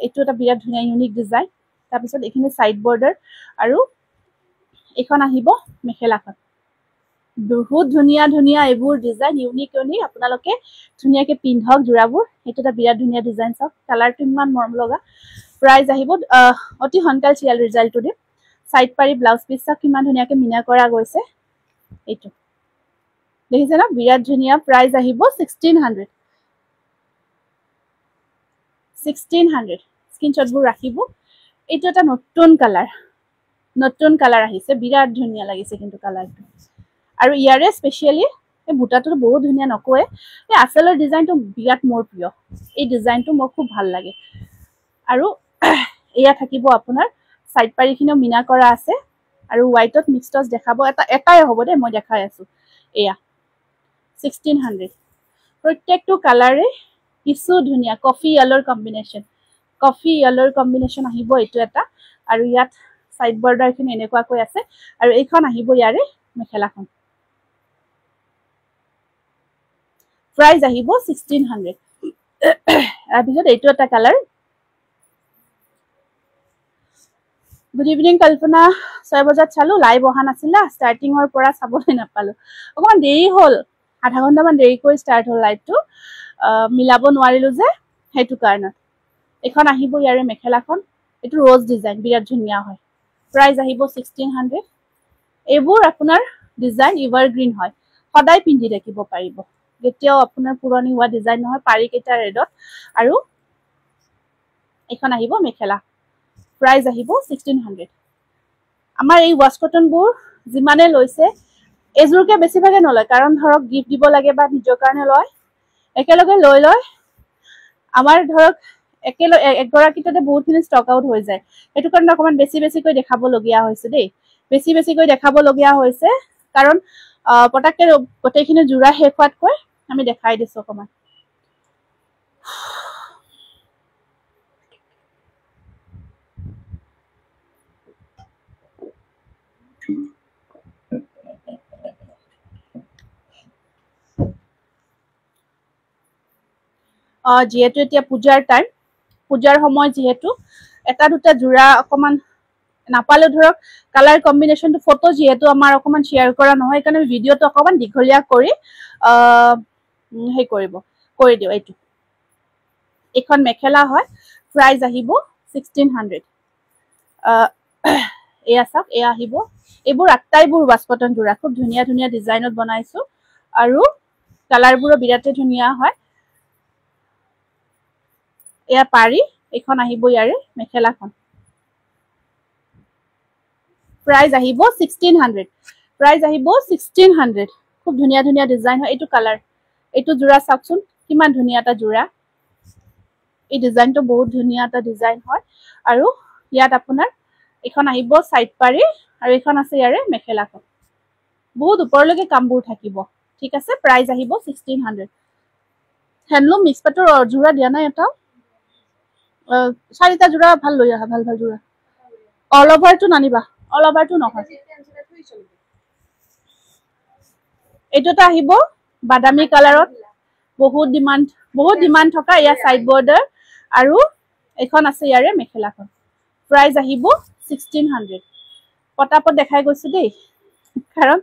এইটো এটা বিৰাট ধুনিয়া ইউনিক ডিজাইন তাৰ পিছত এখিনি সাইড বৰ্ডাৰ আৰু এখন আহিব মেখেলাখন বহুত ধুনিয়া ধুনিয়া এইবোৰ ডিজাইন ইউনিক ইউনিক আপোনালোকে ধুনিয়াকে পিন্ধক জোৰাবোৰ এইটো এটা বিৰাট ধুনিয়া ডিজাইন চাওক কালাৰটো ইমান মৰম লগা প্ৰাইস আহিব অতি হনকাল চিয়াল ৰিজাল্টটো দি সাইড পাৰি ব্লাউজ পিস চাওক কিমান ধুনিয়াকে মিনা কৰা গৈছে এইটো দেখিছে না বিৰাট ধুনিয়া প্ৰাইস আহিব 1600 স্ক্ৰিনশ্বটবোৰ ৰাখিব এইটো এটা নতুন কালাৰ আহিছে বিৰাট ধুনিয়া লাগিছে কিন্তু কালাৰটো আৰু ইয়াৰে স্পেশালি এই বুটাটো বহুত ধুনিয়া নকয় এই আসলৰ ডিজাইনটো বিৰাট মোৰ প্ৰিয় এই ডিজাইনটো মোৰ খুব ভাল লাগে আৰু এয়া থাকিব আপোনাৰ সাইড পাৰিখিনিও মিনা কৰা আছে আৰু হোৱাইটত মিক্সড দেখাব এটাই হ'ব দে মই দেখাই আছো এয়া 1600 প্ৰত্যেকটো কালাৰে কিছু ধুনিয়া কফি য়েলৰ কম্বিনেশন আহিব এইটো এটা আৰু ইয়াত সাইড বৰ্ডাৰখিনি এনেকুৱা কৈ আছে আৰু এইখন আহিব ইয়াৰে মেখেলাখন প্ৰাইস আহিব 1600 তাৰপিছত এইটো এটা কালাৰ গুড ইভিনিং কল্পনা 6 বজাত চালো লাইভ অহা নাছিলা ষ্টাৰ্টিংৰ পৰা চাবলৈ নাপালো অকমান দেৰি হ'ল আধা ঘণ্টামান দেৰি কৰি ষ্টাৰ্ট হ'ল লাইভটো মিলাব নোৱাৰিলো যে হেতু কাৰণত এখন আহিব ইয়াৰে মেখেলাখন এটো ৰ'জ ডিজাইন বিৰাট ধুনিয়া হয় প্ৰাইস আহিব 1600 এইবোৰ আপোনাৰ ডিজাইন এভাৰগ্ৰীন হয় সদায় পিন্ধি ৰাখিব পাৰিব যেতিয়াও আপোনাৰ পুৰণি হোৱা ডিজাইন নহয় পাৰি কেটা ৰেডত আৰু এখন আহিব মেখেলা প্ৰাইস আহিব 1600 আমাৰ এই ওয়াশ কটনবোৰ যিমানে লৈছে এজুৰকে বেছিভাগে নলয় কাৰণ ধৰক গিফট দিব লাগে বা নিজৰ কাৰণে লয় একেলগে লৈ আমাৰ ধৰক একগৰাকীতে বহুতখিনি ষ্টক আউট হৈ যায় এটো কাৰণ অকমান বেছি কৈ দেখাব লগিয়া হৈছে দেই বেছি কৈ দেখাব লগিয়া হৈছে কাৰণ পটাককে গোটেইখিনি জোৰা শেষ হোৱাতকৈ আমি দেখাই দিছো অকমান যেহেতু এতিয়া পূজাৰ টাইম পূজাৰ সময় যেহেতু এটা দুটা জোৰা অকমান নাপালে ধৰক কালাৰ কম্বিনেশনটো ফটো যেহেতু আমাৰ অকমান শেয়াৰ কৰা নহয় কাৰণে ভিডিওটো অকমান দীঘলীয়া কৰি কৰি দিও এইটো এখন মেখেলা হয় প্ৰাইস আহিব 1600 এয়া চাওক এয়া আহিব এইবোৰ আটাইবোৰ ওয়াশ কটন জোৰা খুব ধুনিয়া ধুনিয়া ডিজাইনত বনাইছো আৰু কালাৰবোৰো বিৰাটে ধুনিয়া হয় এয়া পাৰি এখন আহিব ইয়াৰে মেখেলাখন প্ৰাইস আহিব 1600 খুব ধুনিয়া ধুনিয়া ডিজাইন হয় এইটো কালাৰ এইটো জোৰা চাওকচোন কিমান ধুনিয়া এটা জোৰা এই ডিজাইনটো বহুত ধুনিয়া এটা ডিজাইন হয় আৰু ইয়াত আপোনাৰ এখন আহিব সাইড পাৰি আৰু এখন আছে ইয়াৰে মেখেলাখন বহুত ওপৰলৈকে কামবোৰ থাকিব ঠিক আছে প্ৰাইস আহিব 1600 হ্যান্ডলুম মিক্স পাটৰ জোৰা দিয়া নাই এটা চাৰিটা জোৰা ভাল লৈ আহা ভাল জোৰা অল ওভাৰটো নানিবা অল ওভাৰটো নহয় এটোটা আহিব বাদামী কালাৰত বহুত ডিমান্ড থকা ইয়া সাইড বৰ্ডাৰ আৰু এখন আছে ইয়াৰে মেখেলাখন প্ৰাইস আহিব 1600 পটাপট দেখাই গৈছো দেই কাৰণ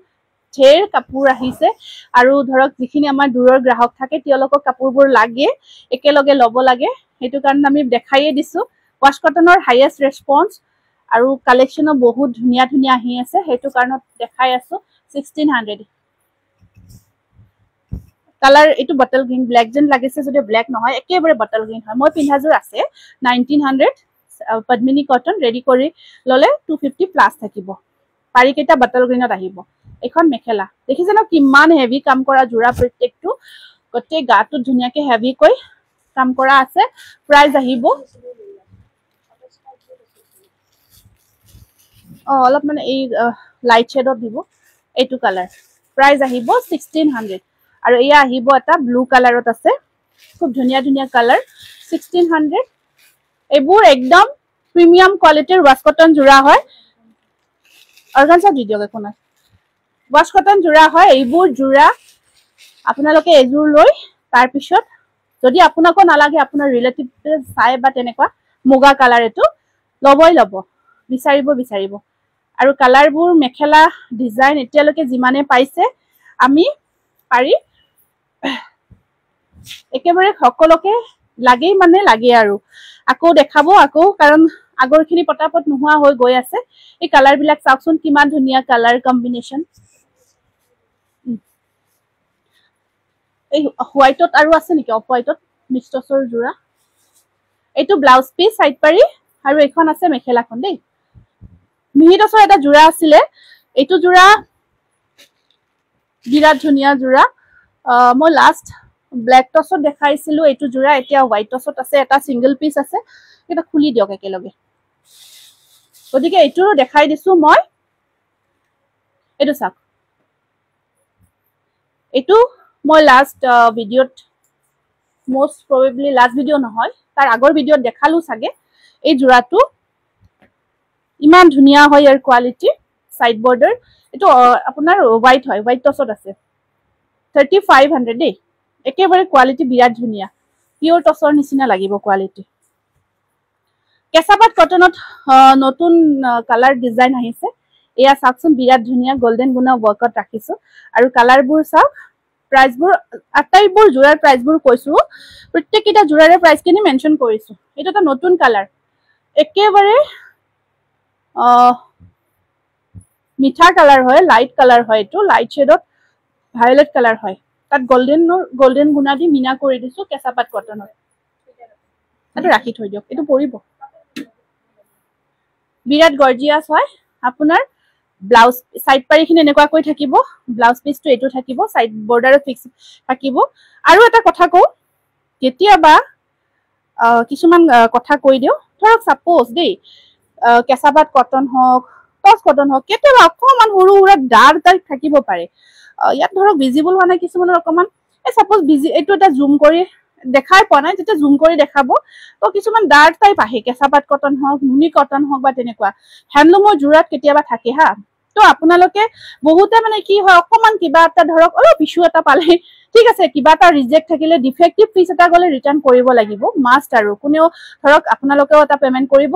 ঢেৰ কাপোৰ আহিছে আৰু ধৰক যিখিনি আমাৰ দূৰৰ গ্ৰাহক থাকে তেওঁলোকক কাপোৰবোৰ লাগে একেলগে লব লাগে হেতু কাৰণ আমি দেখাইয়ে দিছো ওয়াশ কটনৰ হাইয়েষ্ট ৰেসপন্স আৰু কালেকশনো বহুত ধুনিয়া ধুনিয়া আহি আছে হেতু কাৰণত দেখাই আছো 1600 কালাৰ এটো বটল গ্ৰীন ব্ল্যাক যেন লাগিছে যদি ব্ল্যাক নহয় একেবাৰে বটল গ্ৰীন হয় মই পিন্ধাজোৰ আছে 1900 পদ্মিনী কটন ৰেডি কৰি ললে 250 প্লাস থাকিব পাৰি কেটা বটল গ্ৰীনত আহিব এখন মেখেলা দেখিছে না কিমান হেভি কাম কৰা জোৰা প্ৰত্যেকটো গতে গাটো ধুনিয়াকে হেভি কৈ কাম কৰা আছে প্ৰাইস আহিব অলপ মানে এই লাইট শেডত দিব এইটো কালাৰ প্ৰাইস আহিব 1600 আৰু এয়া আহিব এটা ব্লু কালাৰত আছে খুব ধুনীয়া ধুনীয়া কালাৰ 1600 এইবোৰ একদম প্ৰিমিয়াম কোৱালিটিৰ ৱাছ কটন জোৰা হয় অৰ্গানজা দি দিয়ক একো নাই ৱাছ কটন জোৰা হয় এইবোৰ জোৰা আপোনালোকে এজোৰ লৈ তাৰ পিছত যদি আপোনাকো নালাগে আপোনাৰ ৰিলেটিভ চাই বা তেনেকুৱা মুগা কালাৰ এটো লবই লব বিচাৰিব আৰু কালাৰবোৰ মেখেলা ডিজাইন এতিয়ালৈকে যিমানে পাইছে আমি পাৰি একেবাৰে সকলোকে লাগেই মানে লাগে আৰু আকৌ দেখাব আকৌ কাৰণ আগৰখিনি পটাপট নোহোৱা হৈ গৈ আছে এই কালাৰ বিলাক চাওকচোন কিমান ধুনীয়া কালাৰ কম্বিনেশ্যন এই হোৱাইটত আৰু আছে নেকি অফ হোৱাইটত মিক্সটছৰ জোৰা এইটো ব্লাউজ পিস সাইড পাৰি আৰু এখন আছে মেখেলাখন দেই মিহিটছৰ এটা জোৰা আছিলে এইটো জোৰা বিৰাট ধুনীয়া জোৰা মই লাষ্ট ব্ল্যাক টছত দেখাইছিলো এইটো জোৰা এতিয়া হোৱাইট টছত আছে এটা সিঙ্গল পিস আছে এটা খুলি দিয়ক একেলগে গতিকে এইটো দেখাই দিছো মই এইটো চাওক এইটো মই লাষ্ট ভিডিঅ'ত মোস্ট প্ৰবেবলি লাষ্ট ভিডিঅ' নহয় তাৰ আগৰ ভিডিঅ'ত দেখালো চাগে এই জোৰাটো ইমান ধুনীয়া হয় ইয়াৰ কোৱালিটি সাইড বৰ্ডাৰ এটো আপোনাৰ হোৱাইট হয় হোৱাইট টছত আছে 3500 দেই একেবাৰে কোৱালিটি বিৰাট ধুনীয়া পিওৰ টছৰ নিচিনা লাগিব কোৱালিটি কেঁচাপাত কটনত নতুন কালাৰ ডিজাইন আহিছে এয়া চাওকচোন বিৰাট ধুনীয়া গোল্ডেন গুনা ওয়াৰ্কত ৰাখিছো আৰু কালাৰবোৰ চাওক প্ৰাইসবোৰ আটাইবোৰ জোৰাৰ প্ৰাইসবোৰ কৈছো প্ৰত্যেকটা জোৰাৰে প্ৰাইস কিনি মেনশন কৰিছো এটা এটা নতুন কালাৰ একেবাৰে মিঠা কালাৰ হয় লাইট কালাৰ হয় এটো লাইট শেডত ভায়োলেট কালাৰ হয় তাত গোল্ডেন গুনা দি মিনা কৰি দিছো কেঁচাপাত কটনৰ এটা ৰাখি থৈ দিয়ক এটো পৰিব বিৰাট গৰ্জিয়াস হয় আপোনাৰ ব্লাউজ সাইড পাৰিখিনি এনেকুৱা কৈ থাকিব ব্লাউজ পিসটো এটো থাকিব সাইড বৰ্ডাৰত ফিক্স থাকিব আৰু এটা কথা কও কেতিয়াবা কিছুমান কথা কৈ দিও ধৰক সাপোজ দেই কেঁচাপাত কটন হওক টছ কটন হওক কেতিয়াবা অকমান সৰু সৰু ডাৰ টাইপ থাকিব পাৰে ইয়াত ধৰক ভিজিবল হোৱা নাই কিছুমানৰ অকমান সাপোজ এইটো এটা জুম কৰি দেখাই পোৱা নাই যেতিয়া জুম কৰি দেখাব তো কিছুমান ডাৰ্ক টাইপ আহে কেঁচাপাত কটন হওক নুনি কটন হওক বা তেনেকুৱা হ্যান্ডলুমৰ জোৰাত কেতিয়াবা থাকে হা তো আপোনালোকে বহুতে মানে কি হয় অকমান কিবা এটা ধৰক অলপ ইস্যু এটা পালে ঠিক আছে কিবা এটা ৰিজেক্ট থাকিলে ডিফেক্টিভ পিস এটা গলে ৰিটাৰ্ন কৰিব লাগিব মাষ্ট আৰু কোনেও ধৰক আপোনালোকেও এটা পেমেন্ট কৰিব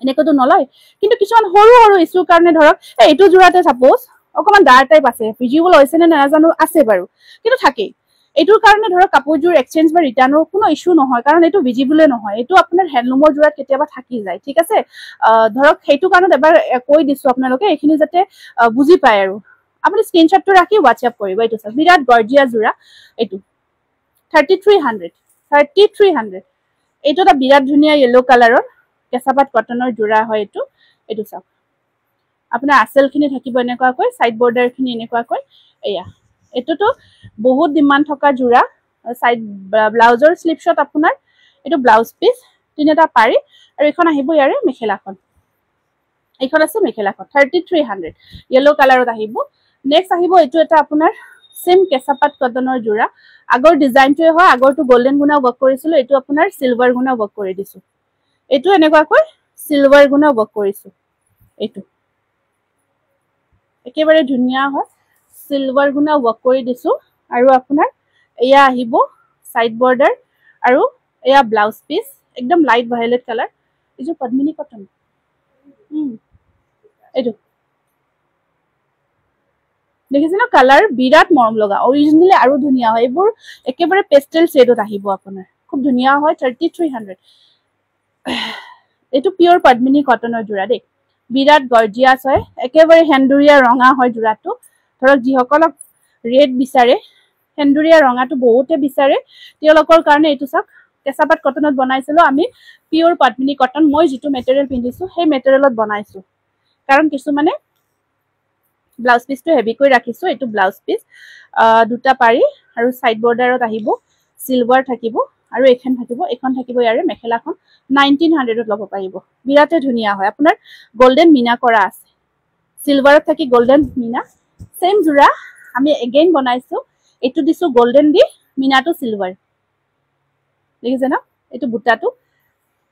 এনেকতো নলয় কিন্তু কিছুমান সৰু সৰু ইস্যুৰ কাৰণে ধৰক এইটো জোৰাতে সাপোজ অকমান ডাৰ্ক টাইপ আছে ভিজিবল হৈছে নে নাজানো আছে বাৰু কিন্তু থাকে এইটোৰ কাৰণে ধৰক কাপোৰজোৰ এক্সচেঞ্জ বা ৰিটাৰ্নৰ কোনো ইস্যু নহয় কাৰণ এইটো ভিজিবলে নহয় এইটো আপোনাৰ হ্যান্ডলুমৰ জোৰাত কেতিয়াবা থাকি যায় ঠিক আছে ধৰক সেইটো কাৰণত এবাৰ কৈ দিছো আপোনালোকে এইখিনি যাতে বুজি পায় আৰু আপুনি স্ক্ৰিনশ্বটটো ৰাখি WhatsApp কৰিব এইটো চাওক বিৰাট গৰ্জিয়াস জোৰা এইটো 3300 এইটো এটা বিৰাট ধুনীয়া ইয়েলো কালাৰৰ কেঁচাপাত কটনৰ জোৰা হয় এইটো চাওক আপোনাৰ আঁচলখিনি থাকিব এনেকুৱাকৈ সাইড বৰ্ডাৰখিনি এনেকুৱাকৈ এয়া এটোতো বহুত ডিমান্ড থকা জোৰা সাইড ব্লাউজৰ স্লিপশট আপোনাৰ এটো ব্লাউজ পিস তিনিটা পাৰি আৰু এখন আহিব ইয়াৰে মেখেলাখন এইখন আছে মেখেলাখন 3300 ইয়েলো কালাৰত আহিব নেক্সট আহিব এটো এটা আপোনাৰ সেম কেঁচাপাত কটনৰ জোৰা আগৰ ডিজাইনটোৱে হয় আগৰটো গোল্ডেন গুনা ওয়াৰ্ক কৰিছিল এটো আপোনাৰ সিলভাৰ গুনা ওয়াৰ্ক কৰি দিছো এটো এনেকুৱাকৈ সিলভাৰ গুনা ওয়াৰ্ক কৰিছো এটো একেবাৰে ধুনীয়া হয় সিলভাৰ গুনা ওয়াৰ্ক কৰি দিছো আৰু আপোনাৰ এয়া আহিব সাইড বৰ্ডাৰ আৰু এয়া ব্লাউজ পিস একদম লাইট ভায়োলেট কালাৰ ইজু পদ্মিনী কটন এইটো দেখিছেনে কালাৰ বিৰাট মৰম লগা অৰিজিনালি আৰু ধুনীয়া হয় এইবোৰ একেবাৰে পেস্টেল শেডত আহিব আপোনাৰ খুব ধুনীয়া হয় 3300 এইটো পিওৰ পদ্মিনী কটনৰ জোৰা দেই বিৰাট গৰ্জিয়াস হয় একেবাৰে হেন্দুৰিয়া ৰঙা হয় জোৰাটো ধৰক যিসকলক ৰেড বিচাৰে হেন্দুৰিয়া ৰঙাটো বহুতে বিচাৰে তেওঁলোকৰ কাৰণে এইটো চাওক কেঁচাপাত কটনত বনাইছিলো আমি পিওৰ পদ্মিনী কটন মই যেটো মেটেৰিয়েল পিন্ধিছো সেই মেটেৰিয়েলত বনাইছো কাৰণ কিছু মানে ব্লাউজ পিসটো হেভি কৰি ৰাখিছো এটো ব্লাউজ পিস দুটা পাৰি আৰু সাইড বৰ্ডাৰত আহিব সিলভাৰ থাকিব আৰু এইখন থাকিব ইয়াৰে মেখেলাখন 1900ত ল'ব পাৰিব বিৰাটে ধুনীয়া হয় আপোনাৰ গোল্ডেন মিনা কৰা আছে সিলভাৰত থাকি গোল্ডেন মিনা সেম জোৰা আমি এগেইন বনাইছো এটো দিছো গোল্ডেন দি মিনাটো সিলভাৰ দেখিছে না এটো বুটাটো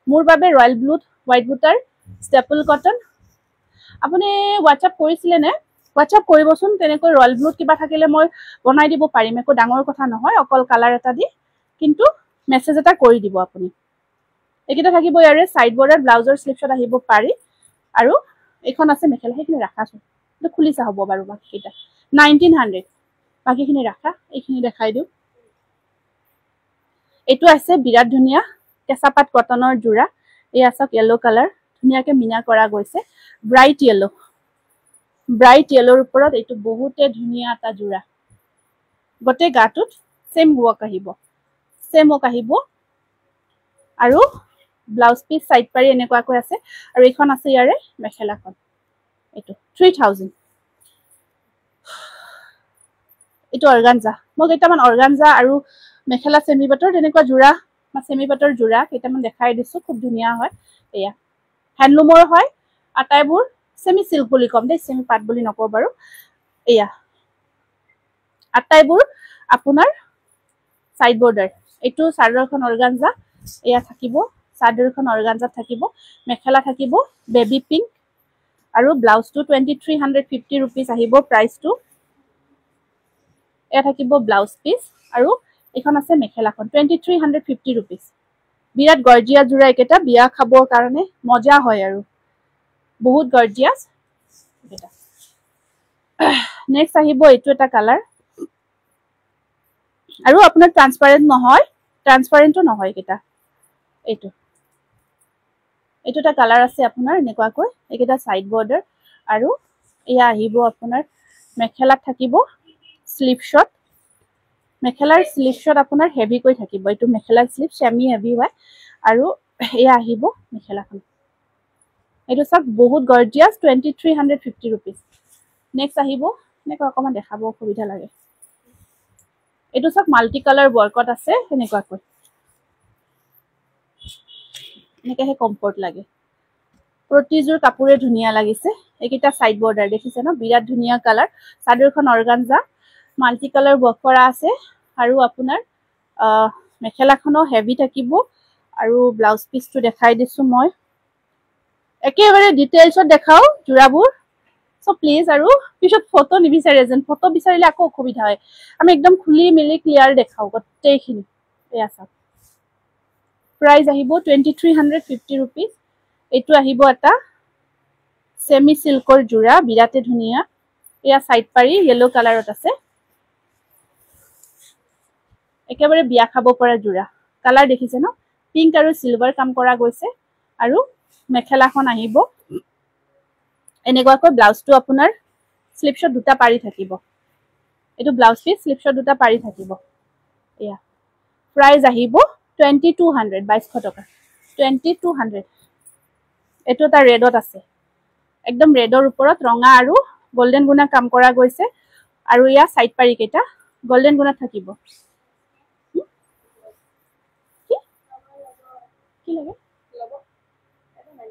মোৰ বাবে ৰয়্যাল ব্লুত হোৱাইট বুটাৰ ষ্টেপল কটন আপুনি WhatsApp কৰিছিলে নে WhatsApp কৰিবচোন তেনেকৈ ৰয়্যাল ব্লুত কিবা থাকিলে মই বনাই দিব পাৰিম একো ডাঙৰ কথা নহয় অকল কালাৰ এটা দি কিন্তু মেছেজ এটা কৰি দিব আপুনি একিটা থাকিব ইয়াৰে সাইড বৰ্ডাৰ ব্লাউজৰ স্লিপছত আহিব পাৰি আৰু এখন আছে মেখেলা হেখিনি ৰাখাছো তো খুলি চা হ'ব বাৰু বাকিটা 1900 বাকিখিনি ৰাখা এইখিনি দেখাই দিও এটো আছে বিৰাট ধুনিয়া কেঁচাপাত কটনৰ জোৰা এই আছে yellow কালাৰ ধুনিয়াকে মিনা কৰা গৈছে ব্ৰাইট yellowৰ ওপৰত এটো বহুতে ধুনিয়া এটা জোৰা গটে গাটুত সেম ৱৰ্ক আহিব আৰু ব্লাউজ পিস সাইড পাৰি এনেকুৱাকৈ আছে আৰু এইখন আছে ইয়াৰে মেখেলাখন এটো 3000 এটো অৰ্গানজা মই কেইটামান অৰ্গানজা আৰু মেখেলা সেমি বাটৰ তেনেকুৱা জোৰা বা সেমি বাটৰ জোৰা কেইটামান দেখাই দিছো খুব ধুনিয়া হয় এয়া হ্যান্ডলুমৰ হয় আটাইবোৰ সেমি সিল্ক বুলি কম দে সেমি পাট বুলি নকও বাৰু এয়া আটাইবোৰ আপোনাৰ সাইড বৰ্ডাৰ এটো চাদৰখন অৰ্গানজা এয়া থাকিব চাদৰখন অৰ্গানজা থাকিব মেখেলা থাকিব বেবি পিংক আৰু ব্লাউজটো 2350 रुपीस আহিব প্ৰাইসটো এ থাকিব ব্লাউজ পিস আৰু এখন আছে মেখেলাখন 2350 रुपीस বিৰাট গৰ্জিয়াস জোৰা একেটা বিয়া খাবৰ কাৰণে মজা হয় আৰু বহুত গৰ্জিয়াস এটা নেক্সট আহিব এটো এটা কালাৰ আৰু আপোনাৰ ট্ৰান্সপাৰেন্টও নহয় কেটা এটো এটা কালাৰ আছে আপোনাৰ এনেকুৱাকৈ একেটা সাইড বৰ্ডাৰ আৰু এয়া আহিব আপোনাৰ মেখেলাত থাকিব স্লিপ শট মেখেলাৰ স্লিপ শট আপোনাৰ হেভি কৈ থাকিব এটো মেখেলাৰ স্লিপ সেমি হেভি হয় আৰু এয়া আহিব মেখেলাখন এটো সব বহুত গৰ্জিয়াস 2350 रुपीस নেক্সট আহিব নেক অকমান দেখাব সুবিধা লাগে এটো সব মাল্টি কালাৰ ওয়াৰ্কত আছে এনেকুৱাকৈ নেকেহে কমফৰ্ট লাগে প্ৰতিজোৰ কাপোৰে ধুনিয়া লাগিছে একিটা সাইড বৰ্ডাৰ দেখিছে ন বিৰাট ধুনিয়া কালাৰ চাদৰখন অৰ্গানজা মাল্টি কালাৰ ওয়াৰ্ক কৰা আছে আৰু আপোনাৰ মেখেলাখনো হেভি থাকিব আৰু ব্লাউজ পিসটো দেখাই দিছো মই একেবাৰে ডিটেইলছত দেখাও জোৰাবোৰ সো প্লিজ আৰু পিছত ফটো নিবিচাৰে যেন ফটো বিচাৰিলে আকৌ অসুবিধা হয় আমি একদম খুলি মিলি ক্লিয়াৰ দেখাও গটেইখিনি এয়া সব প্ৰাইস আহিব 2350 रुपीस এটো আহিব এটা সেমি সিল্কৰ জোৰা বিৰাটে ধুনিয়া এয়া সাইড পাৰি yellow কালাৰত আছে একেবাৰে বিয়া খাব পৰা জোৰা কালাৰ দেখিছে ন পিংক আৰু সিলভাৰ কাম কৰা গৈছে আৰু মেখেলাখন আহিব এনেকুৱাকৈ ব্লাউজটো আপোনাৰ স্লিপ শট দুটা পাৰি থাকিব এটো ব্লাউজ পিস স্লিপ শট দুটা পাৰি থাকিব এয়া প্ৰাইস আহিব 2200 2200 টকা 2200 এটো এটা ৰেডত আছে একদম ৰেডৰ ওপৰত ৰঙা আৰু গোল্ডেন গুণা কাম কৰা গৈছে আৰু ইয়া সাইড পাৰি কেটা গোল্ডেন গুণা থাকিব কি লাগে লব এটা নাই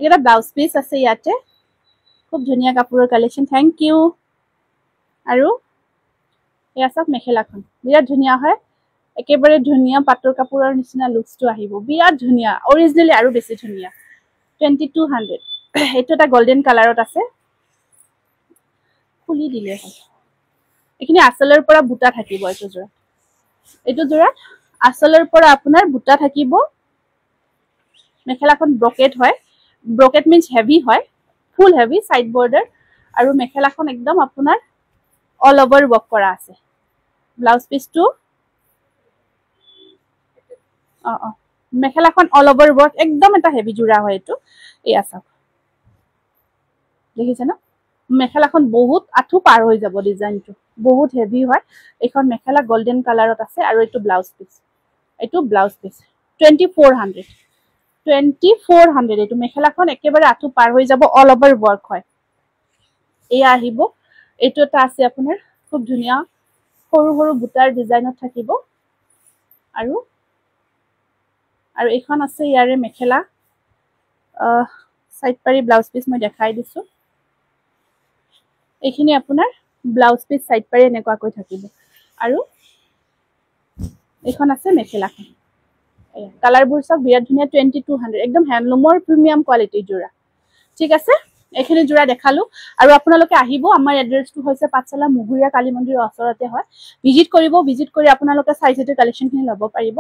এটা ব্লাউজ পিস আছে ইয়াতে খুব ধুনিয়া কাপোৰৰ কালেকশন থ্যাংক ইউ আৰু এয়া সব মেখেলাখন বিৰাট ধুনিয়া হয় একেবাৰে ধুনিয়া পাটৰ কাপোৰৰ নিচিনা লুকসটো আহিব বিৰাট ধুনিয়া অৰিজিনালি আৰু বেছি ধুনিয়া 2200 এটো এটা গোল্ডেন কালাৰত আছে খুলি দিলে হয় এখিনি আসলৰ পৰা বুটা থাকিব এটো জোৰা আসলৰ পৰা আপোনাৰ বুটা থাকিব মেখেলাখন ব্ৰকেট হয় ব্ৰকেট মিন্স হেভি হয় ফুল হেভি সাইড বৰ্ডাৰ আৰু মেখেলাখন একদম আপোনাৰ অল ওভাৰ ওয়াৰ্ক কৰা আছে ব্লাউজ পিসটো মেখেলাখন অল ওভাৰ ওয়াৰ্ক একদম এটা হেভি জোৰা হয় এটো এই আছে দেখিছে না মেখেলাখন বহুত আঠু পাৰ হৈ যাব ডিজাইনটো বহুত হেভি হয় এখন মেখেলা গোল্ডেন কালাৰত আছে আৰু এটো ব্লাউজ পিস 2400 এটো মেখেলাখন একেবাৰে আঠু পাৰ হৈ যাব অল ওভাৰ ওয়াৰ্ক হয় এয়া আহিব এইটো এটা আছে আপোনাৰ খুব ধুনীয়া সৰু সৰু বুটাৰ ডিজাইনত থাকিব আৰু এইখন আছে ইয়াৰে মেখেলা সাইড পাৰি ব্লাউজ পিস মই দেখাই দিছো এইখিনি আপোনাৰ ব্লাউজ পিস সাইড পাৰি এনেকুৱাকৈ থাকিব আৰু এইখন আছে মেখেলাখন কালাৰবোৰ সব বিৰাট ধুনীয়া 2200 একদম হ্যান্ডলুমৰ প্ৰিমিয়াম কোৱালিটিৰ জোৰা ঠিক আছে এইখিনি জোৰা দেখালো আৰু আপোনালোকে আহিব আমাৰ এড্ৰেছটো হৈছে পাঠশালা মুগুৰিয়া কালী মন্দিৰৰ ওচৰতে হয় ভিজিট কৰি আপোনালোকে সাইজতে কালেকশনখিনি ল'ব পাৰিব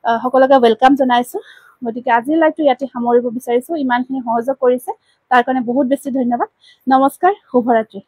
সকলোকে ওয়েলকাম জনাইছো গতিকে আজি লাইভটো ইয়াতে সামৰিব বিচাৰিছো ইমানখিনি সহযোগ কৰিছে তাৰ কাৰণে বহুত বেছি ধন্যবাদ নমস্কাৰ শুভৰাত্ৰি